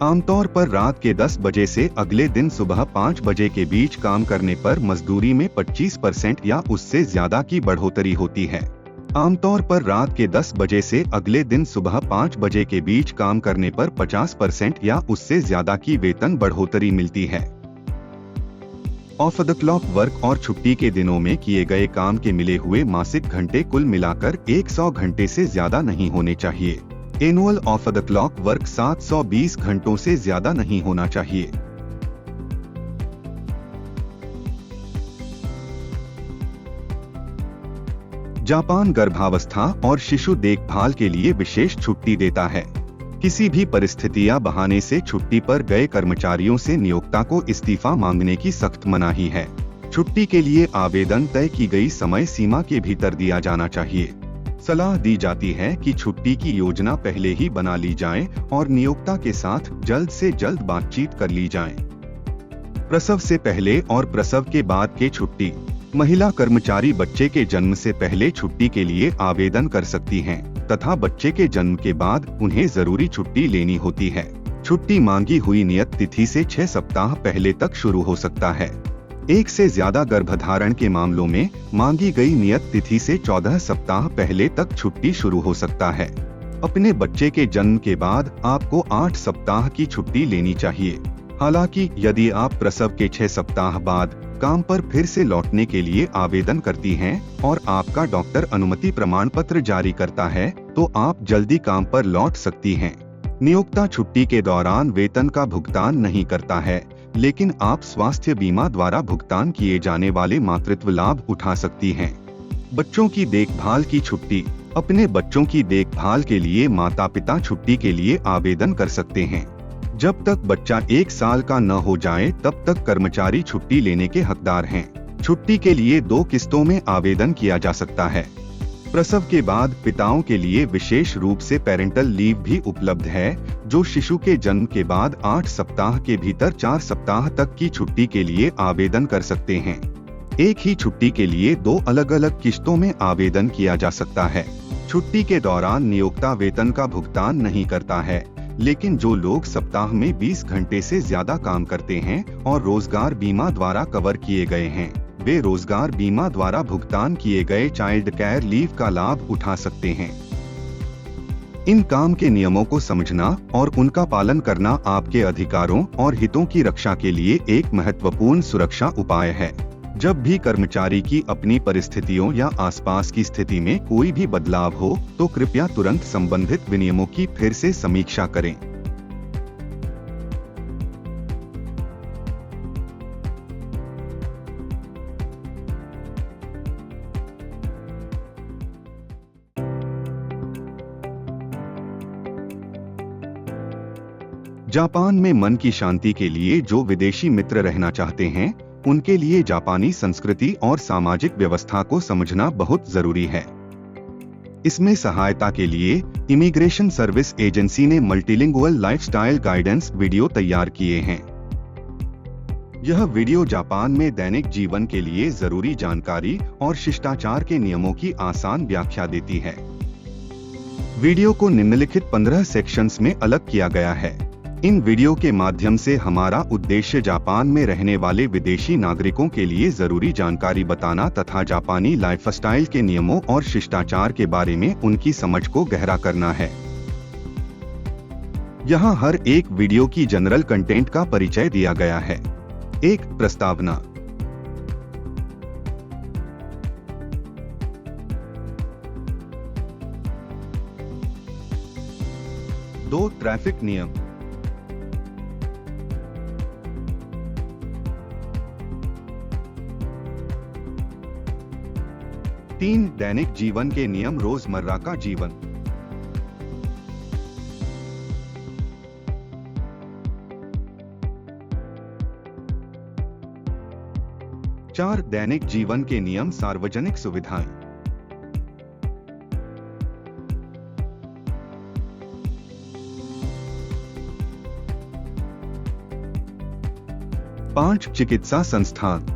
आमतौर पर रात के 10 बजे से अगले दिन सुबह 5 बजे के बीच काम करने पर मजदूरी में 25% या उससे ज्यादा की बढ़ोतरी होती है। आमतौर पर रात के 10 बजे से अगले दिन सुबह 5 बजे के बीच काम करने पर 50% या उससे ज्यादा की वेतन बढ़ोतरी मिलती है। ऑफ द क्लॉक वर्क और छुट्टी के दिनों में किए गए काम के मिले हुए मासिक घंटे कुल मिलाकर 100 घंटे से ज्यादा नहीं होने चाहिए। Annual of the clock work 720 घंटों से ज्यादा नहीं होना चाहिए। जापान गर्भावस्था और शिशु देखभाल के लिए विशेष छुट्टी देता है। किसी भी परिस्थिति या बहाने से छुट्टी पर गए कर्मचारियों से नियोक्ता को इस्तीफा मांगने की सख्त मनाही है। छुट्टी के लिए आवेदन तय की गई समय सीमा के भीतर दिया जाना चाहिए। सलाह दी जाती है कि छुट्टी की योजना पहले ही बना ली जाए और नियोक्ता के साथ जल्द से जल्द बातचीत कर ली जाए। प्रसव से पहले और प्रसव के बाद के छुट्टी। महिला कर्मचारी बच्चे के जन्म से पहले छुट्टी के लिए आवेदन कर सकती हैं, तथा बच्चे के जन्म के बाद उन्हें जरूरी छुट्टी लेनी होती है। छुट्टी मांगी हुई नियत तिथि से 6 सप्ताह पहले तक शुरू हो सकता है। एक से ज्यादा गर्भधारण के मामलों में मांगी गई नियत तिथि से 14 सप्ताह पहले तक छुट्टी शुरू हो सकता है। अपने बच्चे के जन्म के बाद आपको 8 सप्ताह की छुट्टी लेनी चाहिए। हालांकि यदि आप प्रसव के 6 सप्ताह बाद काम पर फिर से लौटने के लिए आवेदन करती हैं और आपका डॉक्टर अनुमति प्रमाण पत्र जारी करता है, तो आप जल्दी काम पर लौट सकती हैं। नियोक्ता छुट्टी के दौरान वेतन का भुगतान नहीं करता है, लेकिन आप स्वास्थ्य बीमा द्वारा भुगतान किए जाने वाले मातृत्व लाभ उठा सकती हैं। बच्चों की देखभाल की छुट्टी। अपने बच्चों की देखभाल के लिए माता-पिता छुट्टी के लिए आवेदन कर सकते हैं। जब तक बच्चा 1 साल का न हो जाए तब तक कर्मचारी छुट्टी लेने के हकदार हैं। छुट्टी के लिए 2 किस्तों में आवेदन किया जा सकता है। प्रसव के बाद पिताओं के लिए विशेष रूप से पेरेंटल लीव भी उपलब्ध है, जो शिशु के जन्म के बाद 8 सप्ताह के भीतर 4 सप्ताह तक की छुट्टी के लिए आवेदन कर सकते हैं। एक ही छुट्टी के लिए 2 अलग-अलग किस्तों में आवेदन किया जा सकता है। छुट्टी के दौरान नियोक्ता वेतन का भुगतान नहीं करता है, लेकिन जो लोग सप्ताह में 20 घंटे से ज्यादा काम करते हैं और रोजगार बीमा द्वारा कवर किए गए हैं, वे रोजगार बीमा द्वारा भुगतान किए गए चाइल्ड केयर लीव का लाभ उठा सकते हैं। इन काम के नियमों को समझना और उनका पालन करना आपके अधिकारों और हितों की रक्षा के लिए एक महत्वपूर्ण सुरक्षा उपाय है। जब भी कर्मचारी की अपनी परिस्थितियों या आसपास की स्थिति में कोई भी बदलाव हो, तो कृपया तुरंत संबंधित विनियमों की फिर से समीक्षा करें। जापान में मन की शांति के लिए जो विदेशी मित्र रहना चाहते हैं, उनके लिए जापानी संस्कृति और सामाजिक व्यवस्था को समझना बहुत जरूरी है। इसमें सहायता के लिए इमिग्रेशन सर्विस एजेंसी ने मल्टीलिंगुअल लाइफस्टाइल गाइडेंस वीडियो तैयार किए हैं। यह वीडियो जापान में दैनिक जीवन के लिए जरूरी जानकारी और शिष्टाचार के नियमों की आसान व्याख्या देती है। वीडियो को निम्नलिखित 15 सेक्शंस में अलग किया गया है। इन वीडियो के माध्यम से हमारा उद्देश्य जापान में रहने वाले विदेशी नागरिकों के लिए जरूरी जानकारी बताना तथा जापानी लाइफस्टाइल के नियमों और शिष्टाचार के बारे में उनकी समझ को गहरा करना है। यहाँ हर एक वीडियो की जनरल कंटेंट का परिचय दिया गया है। 1. प्रस्तावना। 2 ट्रैफिक नियम। 3 दैनिक जीवन के नियम, रोजमर्रा का जीवन। 4 दैनिक जीवन के नियम, सार्वजनिक सुविधाएं। 5 चिकित्सा संस्थान।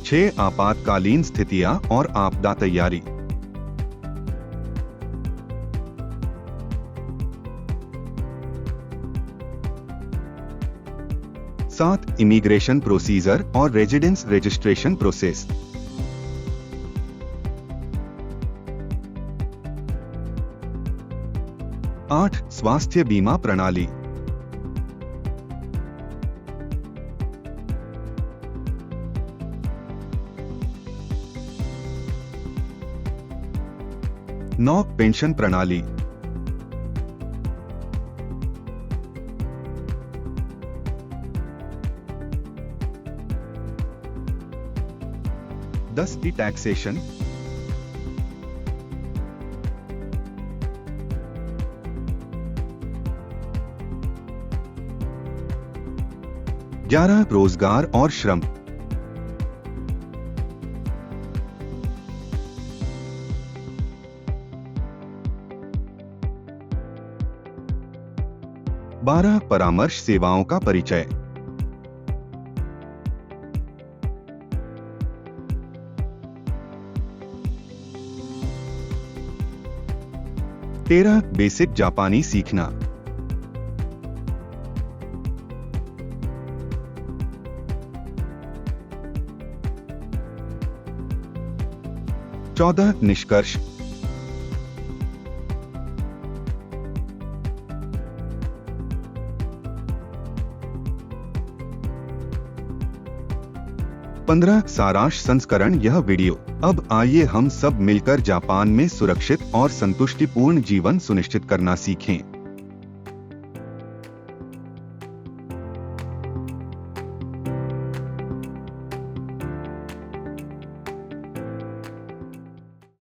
6 आपातकालीन स्थितियां और आपदा तैयारी। 7 इमिग्रेशन प्रोसीजर और रेजिडेंस रजिस्ट्रेशन प्रोसेस। 8 स्वास्थ्य बीमा प्रणाली। 9 पेंशन प्रणाली। 10 ई टैक्सेशन। 11 रोजगार और श्रम। 12 परामर्श सेवाओं का परिचय। 13 बेसिक जापानी सीखना। 14 निष्कर्ष। 15 सारांश संस्करण। यह वीडियो। अब आइए हम सब मिलकर जापान में सुरक्षित और संतुष्टिपूर्ण जीवन सुनिश्चित करना सीखें।